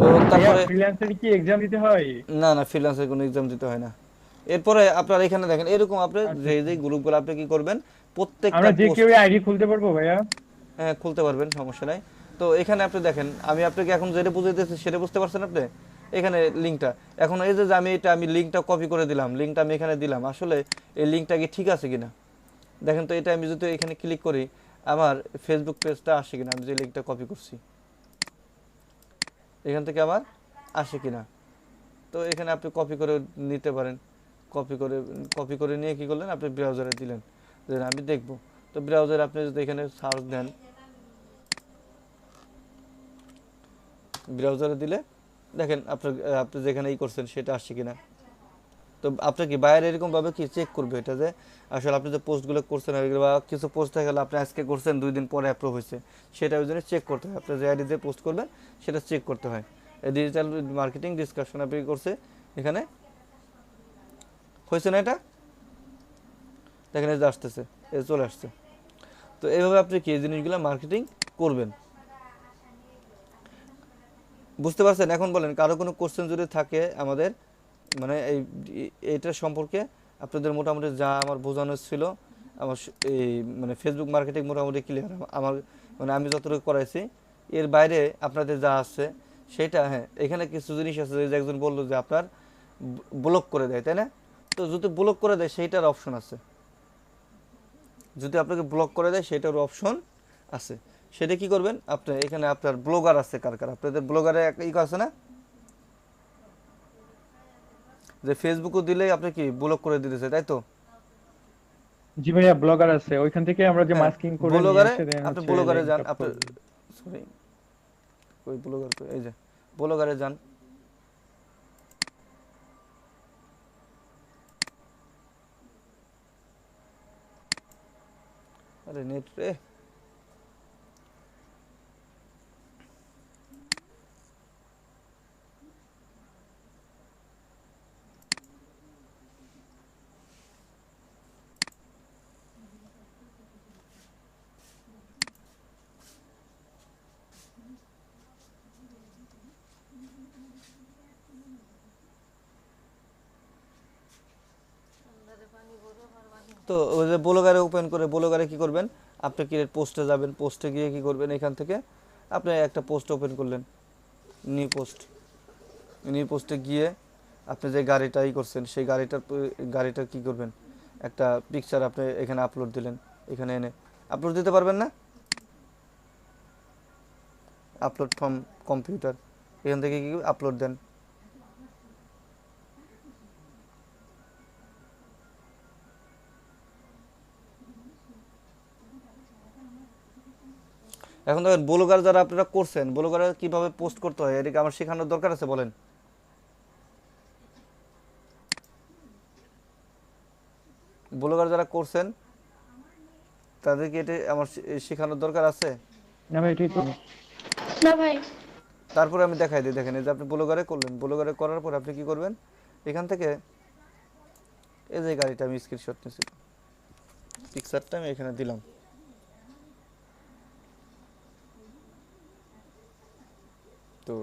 [SPEAKER 1] এবং
[SPEAKER 4] ভাইয়া
[SPEAKER 1] তারপরে
[SPEAKER 4] ফ্রিল্যান্সারে কি এক্সাম দিতে হয়?
[SPEAKER 1] না না, ফ্রিল্যান্সের কোনো এক্সাম দিতে হয় না। এরপরে আপনার এখানে দেখেন এরকম আপনার যে যে গ্রুপগুলো আপনি কি করবেন, প্রত্যেকটা
[SPEAKER 4] আমরা যে
[SPEAKER 1] পোস্ট
[SPEAKER 4] কেউ আইডি খুলতে পারবো ভাইয়া?
[SPEAKER 1] হ্যাঁ খুলতে পারবেন, সমস্যা নাই। তো এখানে আপনি দেখেন আমি আপনাকে এখন যেটা বুঝাইতেছি সেটা বুঝতে পারছেন আপনি? এখানে লিঙ্কটা, এখন এই যে আমি লিঙ্কটা কপি করে দিলাম, লিঙ্কটা আমি এখানে দিলাম, আসলে এই লিঙ্কটা কি ঠিক আছে কিনা দেখেন তো। এটা আমি যদি এখানে ক্লিক করি, আমার ফেসবুক পেজটা আসে কিনা, আমি যে লিঙ্কটা কপি করছি এখান থেকে আমার আসে কিনা। তো এখানে আপনি কপি করে নিতে পারেন, কপি করে নিয়ে কি করলেন, আপনি ব্রাউজারে দিলেন যে আমি দেখব। তো ব্রাউজারে আপনি যদি এখানে সার্চ দেন, ব্রাউজারে দিলে দেখেন আপনি যেখানে করছেন সেটা আসছে কিনা। তো আপনার কি বাইরে এরকমভাবে কি চেক করবে এটা, যে আসলে আপনি যে পোস্টগুলো করছেন বা কিছু পোস্ট হয়ে গেলে আপনি আজকে করছেন 2 দিন পরে অ্যাপ্রুভ হয়েছে, সেটা ওই জন্য চেক করতে হয়। আপনি যে আইডি দিয়ে পোস্ট করবেন সেটা চেক করতে হয়। এই ডিজিটাল মার্কেটিং ডিসকাশন আপনি করছে এখানে হয়েছে না, এটা দেখেন এই যে আসতেছে, এই চলে আসছে। তো এইভাবে আপনি কি এই জিনিসগুলো মার্কেটিং করবেন, বুঝতে পারছেন? এখন বলেন কারো কোনো কোশ্চেন যদি থাকে আমাদের মানে এইটা সম্পর্কে আপনাদের মোটামুটি যা আমার বোঝানো ছিল, আমার এই মানে ফেসবুক মার্কেটিং মোটামুটি ক্লিয়ার আমার, মানে আমি যতটুকু করাইছি। এর বাইরে আপনাদের যা আছে সেটা, হ্যাঁ এখানে কিছু জিনিস আছে যে একজন বললো যে আপনার ব্লক করে দেয়, তাই না? তো যদি ব্লক করে দেয় সেইটার অপশন আছে, যদি আপনাকে ব্লক করে দেয় সেটার অপশন আছে। সেটা কি করবেন, আপনার এখানে আপনার ব্লগার আছে, কার কার আপনাদের ব্লগারে আছে না, যে ফেসবুকও দিলেই আপনি কি ব্লক করে দিতেছে, তাই তো?
[SPEAKER 4] জি ভাইয়া ব্লগার আছে, ওইখান থেকে আমরা যে
[SPEAKER 1] হ্যাঁ,
[SPEAKER 4] মাস্কিং করে নিয়ে
[SPEAKER 1] ব্লগারে
[SPEAKER 4] এসে দেন
[SPEAKER 1] আপনি
[SPEAKER 4] হচ্ছে
[SPEAKER 1] ব্লগারে
[SPEAKER 4] link
[SPEAKER 1] যান,
[SPEAKER 4] up
[SPEAKER 1] আপনি
[SPEAKER 4] করবো।
[SPEAKER 1] সরি ওই ব্লগার, এই যে ব্লগারে যান, আরে নেট রে, তো ওই যে ব্লগারে ওপেন করে ব্লগারে কি করবেন, আপনি ক্রিয়েট পোস্টে যাবেন, পোস্টে গিয়ে কি করবেন, এখান থেকে আপনি একটা পোস্ট ওপেন করলেন, নিউ পোস্টে গিয়ে আপনি যে গাড়িটাই করছেন সেই গাড়িটার কি করবেন, একটা পিকচার আপনি এখানে আপলোড দিলেন, এখানে এনে আপলোড দিতে পারবেন না, আপলোড ফ্রম কম্পিউটার, এখান থেকে কি আপলোড দেন। এখন দেখেন ব্লগার যারা আপনারা করছেন, ব্লগারে কিভাবে পোস্ট করতে হয় এদিকে আমার শেখানোর দরকার আছে বলেন? ব্লগার যারা করছেন তাদেরকে এটা আমার শেখানোর দরকার আছে?
[SPEAKER 4] না ভাই এটাই তো।
[SPEAKER 5] না ভাই।
[SPEAKER 1] তারপরে আমি দেখাই দিই, দেখেন এই যে আপনি ব্লগারে করলেন, ব্লগারে করার পর আপনি কি করবেন, এখান থেকে এই যে গাড়িটা আমি স্ক্রিনশট নিয়েছি, পিকচারটা আমি এখানে দিলাম, তো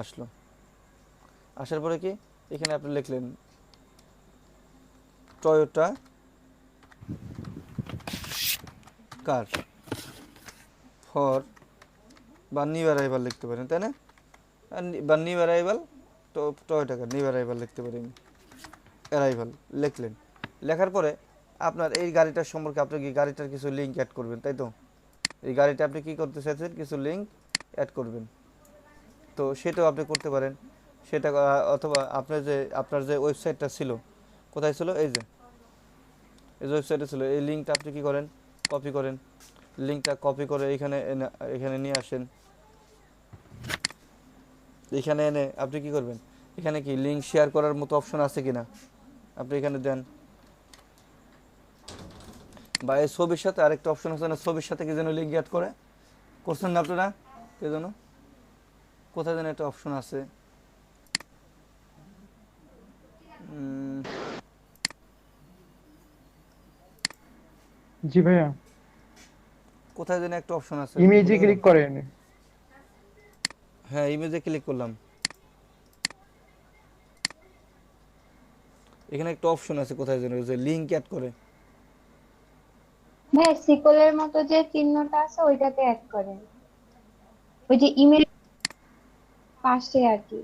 [SPEAKER 1] আসলো, আসার পরে কি এখানে আপনি লিখলেন টয়োটা কার ফর বা নিউ অ্যারাইভাল লিখতে পারেন, তাই না? বা নিউ অ্যারাইভাল তো টয়োটা কার নিউ অ্যারাইভাল লিখতে পারেন, অ্যারাইভাল লিখলেন, লেখার পরে আপনার এই গাড়িটার সম্পর্কে আপনি কি গাড়িটার কিছু লিঙ্ক অ্যাড করবেন, তাই তো? এই গাড়িটা আপনি কি করতে চাইছেন, কিছু লিঙ্ক অ্যাড করবেন, তো সেটাও আপনি করতে পারেন। সেটা অথবা আপনার যে ওয়েবসাইটটা ছিল, কোথায় ছিল, এই যে ওয়েবসাইটে ছিল, এই লিঙ্কটা আপনি কি করেন, কপি করেন, লিঙ্কটা কপি করে এখানে নিয়ে আসেন, এখানে এনে আপনি কি করবেন, এখানে কি লিঙ্ক শেয়ার করার মতো অপশন আছে কিনা আপনি এখানে দেন, বা এই ছবির সাথে আরেকটা অপশন আছে না, ছবির সাথে কি যেন লিঙ্ক অ্যাড করে, করছেন না আপনারা কে যেন, কোথায় যেন একটা অপশন আছে,
[SPEAKER 4] জি ভাইয়া,
[SPEAKER 1] কোথায় যেন একটা অপশন আছে,
[SPEAKER 4] ইমেজে ক্লিক করেন।
[SPEAKER 1] হ্যাঁ ইমেজে ক্লিক করলাম, এখানে একটা অপশন আছে কোথায় যেন, যে লিঙ্ক অ্যাড করে,
[SPEAKER 10] ভাই সিকলের মতো যে চিহ্নটা আছে ওইটাতে অ্যাড করেন, ওই যে ইমেল পাশে আর কি।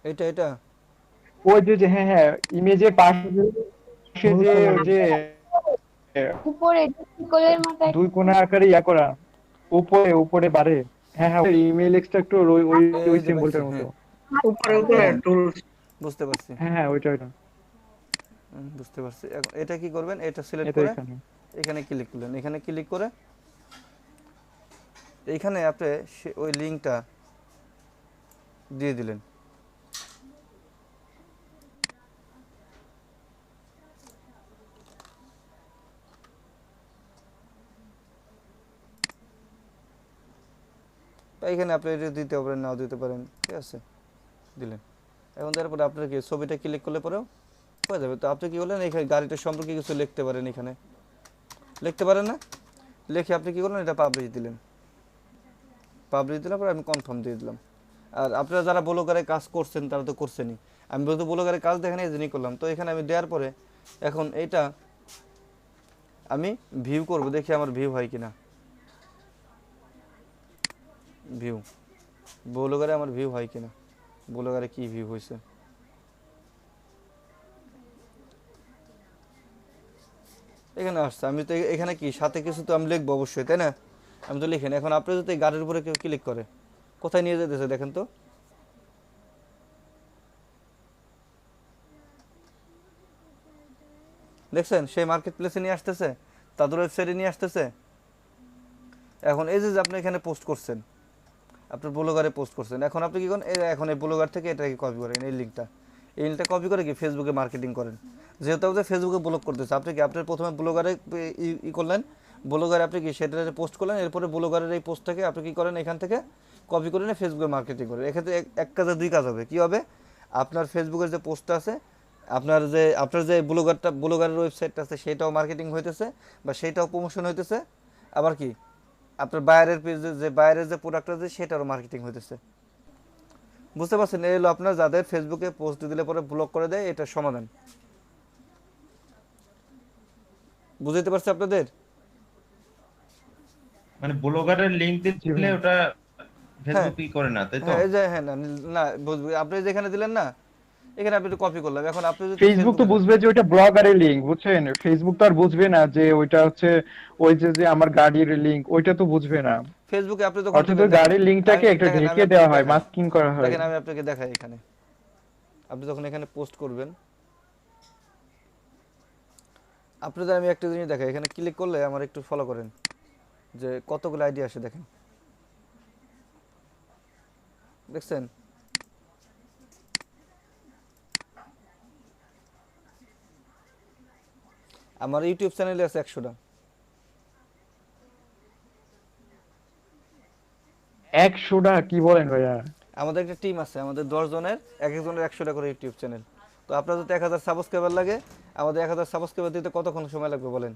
[SPEAKER 1] এটা
[SPEAKER 4] ওই যে হ্যাঁ হ্যাঁ, ইমেজের পাশে যে ওই যে
[SPEAKER 10] উপরে যে সিকলের মতো
[SPEAKER 4] দুই কোণা আকারে ইয়া করা, উপরে উপরে বাড়ে, হ্যাঁ হ্যাঁ, ইমেল এক্সট্রাক্টর ওই ওই ওই
[SPEAKER 1] এই যে
[SPEAKER 4] সিম্বলটার
[SPEAKER 1] পাইছি,
[SPEAKER 4] মতো।
[SPEAKER 1] হ্যাঁ
[SPEAKER 8] উপরে উপরে টুলস।
[SPEAKER 1] বুঝতে পারছি,
[SPEAKER 4] হ্যাঁ হ্যাঁ, ওইটা ওইটা,
[SPEAKER 1] বুঝতে পারছি। এখন এটা কি করবেন, এটা সিলেক্ট
[SPEAKER 4] এটা
[SPEAKER 1] করে
[SPEAKER 4] এখানে।
[SPEAKER 1] এখানে ক্লিক করলেন, এখানে ক্লিক করে এইখানে আপনি ওই লিঙ্কটা দিয়ে দিলেন, বা এখানে আপনি এটা দিতে পারেন, নাও দিতে পারেন, ঠিক আছে, দিলেন। এখন তারপরে আপনার কি ছবিটা ক্লিক করলে পরেও হয়ে যাবে। তো আপনি কি করলেন, এখানে গাড়িটার সম্পর্কে কিছু লিখতে পারেন, এখানে লিখতে পারেন না, লিখে আপনি কি করলেন, এটা পাবলিশ দিলেন, পাবলিশ দিলাম পরে আমি কনফার্ম দিয়ে দিলাম। আর আপনারা যারা ব্লগারে কাজ করছেন তারা তো করছেনই, আমি বলতে ব্লগারে কাজ দেখেন এই জন্যই করলাম। তো এখানে আমি দেওয়ার পরে এখন এইটা আমি ভিউ করব, দেখি আমার ভিউ হয় কিনা, ভিউ ব্লগারে আমার ভিউ হয় কিনা, ব্লগারে কি ভিউ হয়েছে, এখানে আসছে। আমি তো এখানে কি সাথে কিছু তো আমি লিখবো অবশ্যই, তাই না? আমি তো লিখেন। এখন আপনি যদি গাড়ির উপরে কেউ ক্লিক করে কোথায় নিয়ে যেতেছে দেখেন তো, দেখছেন সেই মার্কেট প্লেসে নিয়ে আসতেছে, তাদের ওয়েবসাইটে নিয়ে আসতেছে। এখন এই যে আপনি এখানে পোস্ট করছেন, আপনার ব্লগারে পোস্ট করছেন, এখন আপনি কি করেন, এখন এই ব্লগার থেকে এটাকে কপি করেন, এই লিঙ্কটা কপি করে কি ফেসবুকে মার্কেটিং করেন। যেহেতু আপনি ফেসবুকে ব্লগ করতেছে, আপনি কি আপনার প্রথমে ব্লগারে ই করলেন, ব্লগারে আপনি কি সেটা পোস্ট করলেন, এরপরে ব্লগারের এই পোস্টটাকে আপনি কি করেন, এখান থেকে কপি করে নিয়ে ফেসবুকে মার্কেটিং করেন। এক্ষেত্রে এক কাজে দুই কাজ হবে। কি হবে, আপনার ফেসবুকের যে পোস্টটা আছে, আপনার যে ব্লগারের ওয়েবসাইটটা আছে সেটাও মার্কেটিং হইতেছে বা সেটাও প্রমোশন হইতেছে, আবার কি আপনার বাইরের যে প্রোডাক্ট আছে সেটারও মার্কেটিং হইতেছে। বুঝতে পারছেন? এই হলো আপনার যাদের ফেসবুকে পোস্ট দিলে পরে ব্লক করে দেয়, এটার সমাধান। বুঝতে পারছি আপনাদের?
[SPEAKER 6] মানে ব্লগারের লিংক দিলে ওটা ফেসবুকই করে না, তাই তো?
[SPEAKER 1] হ্যাঁ এই যে হ্যাঁ না না আপনি যেখানে দিলেন না, এখানে আপনি একটু কপি করলাম। এখন আপনি যদি
[SPEAKER 4] ফেসবুক তো বুঝবে যে ওইটা ব্লগারের লিংক, বুঝছেন? ফেসবুক তো আর বুঝবে না যে ওইটা হচ্ছে ওই যে আমার গাড়ির লিংক, ওইটা তো বুঝবে না।
[SPEAKER 1] ফেসবুকে আপনি যখন
[SPEAKER 4] অর্থাৎ
[SPEAKER 1] দিবেন
[SPEAKER 4] ওই গাড়ির লিংকটাকে একটা
[SPEAKER 1] দেখেন আমি
[SPEAKER 4] ঢেকে
[SPEAKER 1] আপনাকে
[SPEAKER 4] দেওয়া হয়,
[SPEAKER 1] দেখাই,
[SPEAKER 4] মাস্কিং করা হয়।
[SPEAKER 1] দেখেন আমি আপনাকে দেখাই এখানে। আপনি যখন এখানে পোস্ট করবেন, আপনাদের আমি একটা জিনিস দেখাই, এখানে ক্লিক করলে আমার একটু ফলো করেন যে কতগুলো আইডি আসে দেখেন, দেখছেন? আমার ইউটিউব চ্যানেলে আছে 100টা।
[SPEAKER 4] 100টা? কি বলেন ভাইয়া?
[SPEAKER 1] আমাদের একটা টিম আছে, আমাদের 10 জনের, এক একজনের 100টা করে ইউটিউব চ্যানেল। তো আপনার যদি 1000 সাবস্ক্রাইবার লাগে, আমাদের 1000 সাবস্ক্রাইবার দিতে কতক্ষণ সময় লাগবে বলেন?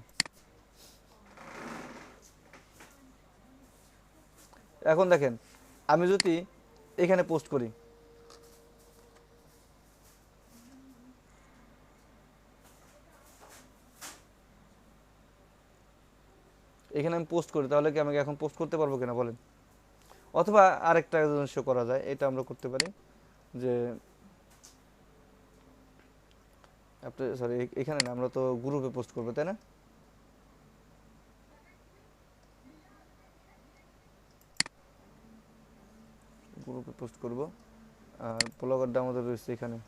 [SPEAKER 1] এখন দেখেন আমি যদি এখানে পোস্ট করি, এখানে আমি পোস্ট করি, তাহলে কি আমাকে এখন পোস্ট করতে পারবো কিনা বলেন? অথবা আরেকটা জিনিস করা যায়, এটা আমরা করতে পারি যে আপনি সরি এখানে না, আমরা তো গ্রুপে পোস্ট করবো তাই না? গ্রুপে পোস্ট করব, আর ব্লগারটা আমাদের রয়েছে এখানে।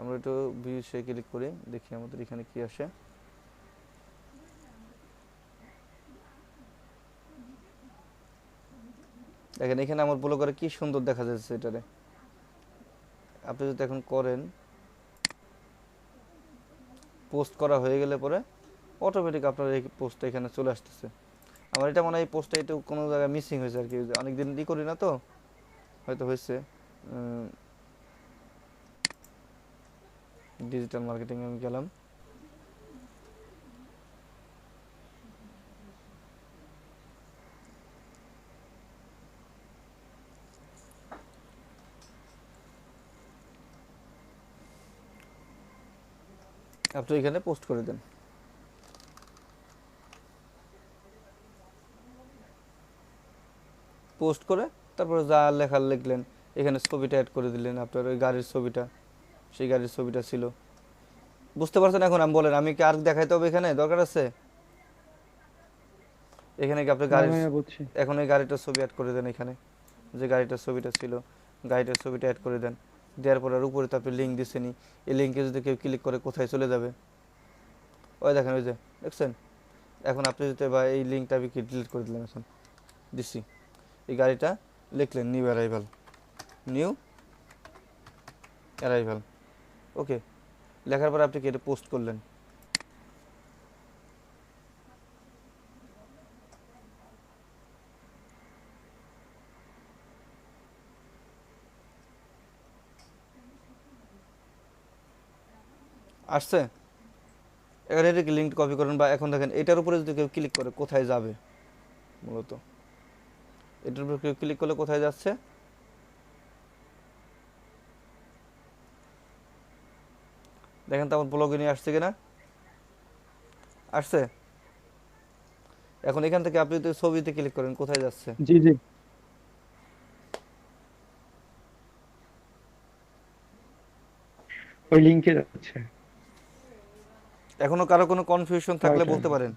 [SPEAKER 1] আমরা একটু ভিউসে ক্লিক করি, দেখি আমাদের এখানে কি আসে। দেখেন এখানে আমার ব্লগারে কি সুন্দর দেখা যাচ্ছে এটারে। আপনি যদি এখন করেন, পোস্ট করা হয়ে গেলে পরে অটোমেটিক আপনার এই পোস্টটা এখানে চলে আসতেছে। আমার এটা মনে হয় এই পোস্টটা একটু কোনো জায়গায় মিসিং হয়েছে আর কি, অনেকদিন ই করি না তো, হয়তো হয়েছে। ডিজিটাল মার্কেটিং আমি গেলাম, আপনি এখানে পোস্ট করে দেন। পোস্ট করে তারপরে যা লেখার লিখলেন, এখানে ছবিটা অ্যাড করে দিলেন, আপনার ওই গাড়ির ছবিটা, সেই গাড়ির ছবিটা ছিল। বুঝতে পারছেন এখন? আমি বলেন আমি কি আর দেখাইতে হবে এখানে, দরকার আছে? এখানে কি আপনি গাড়ির, এখন এই গাড়িটার ছবি অ্যাড করে দেন, এখানে যে গাড়িটার ছবিটা ছিল গাড়িটার ছবিটা অ্যাড করে দেন। দেওয়ার পর আর উপরে তো আপনি লিঙ্ক দিচ্ছেনি, এই লিঙ্কে যদি কেউ ক্লিক করে কোথায় চলে যাবে? ওই দেখেন, ওই যে দেখছেন? এখন আপনি যদি বা এই লিঙ্কটা আমি কি ডিলিট করে দিলাম, এখন দিচ্ছি এই গাড়িটা লিখলেন নিউ অ্যারাইভাল, নিউ অ্যারাইভাল, ওকে। লেখার পর আপনি কি এটা পোস্ট করলেন, আসছে? এবার এটাকে লিঙ্ক কপি করেন, বা এখন দেখেন এটার উপরে যদি কেউ ক্লিক করে কোথায় যাবে, মূলত এটার উপরে কেউ ক্লিক করলে কোথায় যাচ্ছে? দেখেন তো আমার ব্লগে নিয়ে আসছে কিনা, আসছে? এখন এখান থেকে আপনি যদি ছবিতে ক্লিক করেন কোথায় যাচ্ছে?
[SPEAKER 4] জি জি, ওই লিংকে যাচ্ছে।
[SPEAKER 1] এখনো কারো কোনো কনফিউশন থাকলে বলতে পারেন।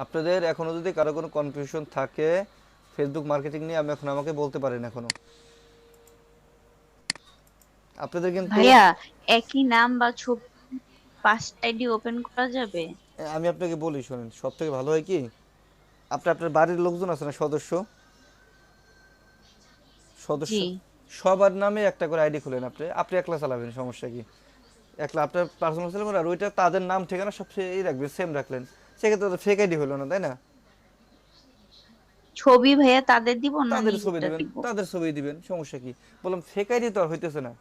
[SPEAKER 1] আপনাদের এখনো যদি কারো কোনো কনফিউশন থাকে ফেসবুক মার্কেটিং নিয়ে, আমি এখন আমাকে বলতে পারেন এখনো। আপনাদের কিন্তু
[SPEAKER 11] ভাইয়া একই নাম বা ছবি 5টা আইডি ওপেন করা যাবে?
[SPEAKER 1] আমি আপনাকে বলি শুনেন, সব থেকে ভালো হয় কি, আপনি আপনার বাড়ির লোকজন আছে না, সদস্য সদস্য
[SPEAKER 11] জি
[SPEAKER 1] সবার নামে একটা করে আইডি খুলেন। আপনি আপনি একলা চালাবেন, সমস্যা কি? একলা আপনার পার্সোনাল চালাবেন, আর ওইটা তাদের নাম ঠিকানা সব এই রাখবেন, সেম রাখলেন, সেক্ষেত্রে তো ফেক আইডি হলো না, তাই না?
[SPEAKER 11] ছবি ভাইয়া তাদের দিব না
[SPEAKER 1] তাদের ছবি
[SPEAKER 11] নিজেরটা
[SPEAKER 1] দিবেন,
[SPEAKER 11] দিব?
[SPEAKER 1] তাদের ছবি দিবেন, সমস্যা কি? বললাম ফেক আইডি তো আর হইতেছে না।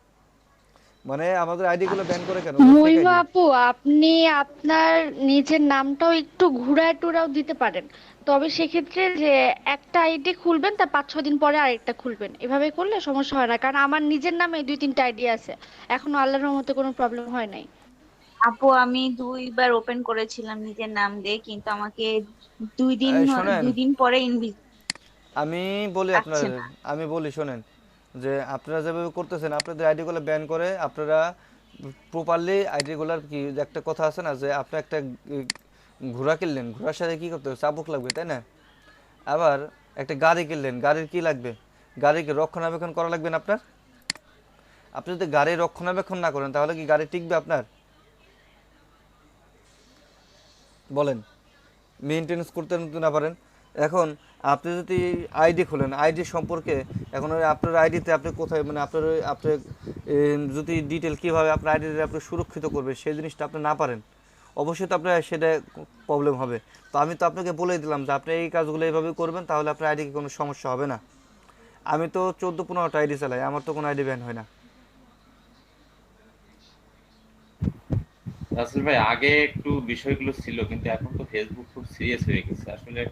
[SPEAKER 1] মানে আমাদের আইডি গুলো ব্যান করে কেন? ওগুলো ফেক
[SPEAKER 5] মহিমা
[SPEAKER 1] আইডি।
[SPEAKER 5] আপু, আপনি আপনার নিজের নামটাও একটু ঘুরায় টুরাও দিতে পারেন। তবে সেক্ষেত্রে যে একটা আইডি খুলবেন তার 5-6 দিন পরে আরেকটা খুলবেন, এভাবে করলে সমস্যা হয় না। কারণ আমার নিজের নামে 2-3টা আইডি আছে, এখনো আল্লাহর রহমতে কোনো প্রবলেম হয় নাই।
[SPEAKER 11] আপু আমি 2বার ওপেন করেছিলাম নিজের নাম দিয়ে, কিন্তু আমাকে 2 দিন
[SPEAKER 1] শোনেন,
[SPEAKER 11] 2 দিন পরে ইনভি
[SPEAKER 1] আমি বলি আপনার,
[SPEAKER 11] আসছে না।
[SPEAKER 1] আমি বলি শোনেন, যে আপনারা যেভাবে করতেছেন আপনাদের আইডি গুলো ব্যান করে, আপনারা প্রপারলি আইডি গুলার কি যে একটা কথা আছে না, যে আপনি একটা ঘোড়া কিনলেন, ঘোড়ার সাথে কি করতে হবে? চাবুক লাগবে, তাই না? আবার একটা গাড়ি কিনলেন, গাড়ির কি লাগবে? গাড়িকে রক্ষণাবেক্ষণ করা লাগবে না আপনার? আপনি যদি গাড়ি রক্ষণাবেক্ষণ না করেন তাহলে কি গাড়ি টিকবে আপনার? বলেন, মেনটেনেন্স করতে যদি না পারেন। এখন আপনি যদি আইডি খোলেন, আইডি সম্পর্কে এখন ওই আপনার আইডিতে আপনি কোথায়, মানে আপনার আপনার যদি ডিটেল কীভাবে আপনার আইডিতে আপনি সুরক্ষিত করবে সেই জিনিসটা আপনি না পারেন, অবশ্যই তো আপনার সেটা প্রবলেম হবে। তো আমি তো আপনাকে বলেই দিলাম যে আপনি এই কাজগুলো এইভাবে করবেন, তাহলে আপনার আইডিকে কোনো সমস্যা হবে না। আমি তো 14-15টা আইডি চালাই, আমার তো কোনো আইডি ব্যান হয় না।
[SPEAKER 6] রাসেল ভাই, আগে একটু বিষয়গুলো ছিল, কিন্তু এখন তো ফেসবুক খুব সিরিয়াস হয়ে গেছে আসলে।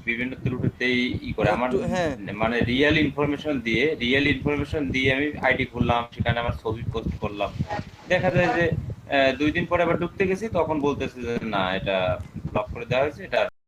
[SPEAKER 6] বিভিন্ন ত্রুটিতেই করে আমার,
[SPEAKER 1] একটু হ্যাঁ,
[SPEAKER 6] মানে রিয়েল ইনফরমেশন দিয়ে আমি আইডি খুললাম, সেখানে আমার ছবি পোস্ট করলাম, দেখা যায় যে 2 দিন পরে আবার ঢুকতে গেছি, তখন বলতেছে যে না, এটা ব্লক করে দেওয়া হয়েছে, এটা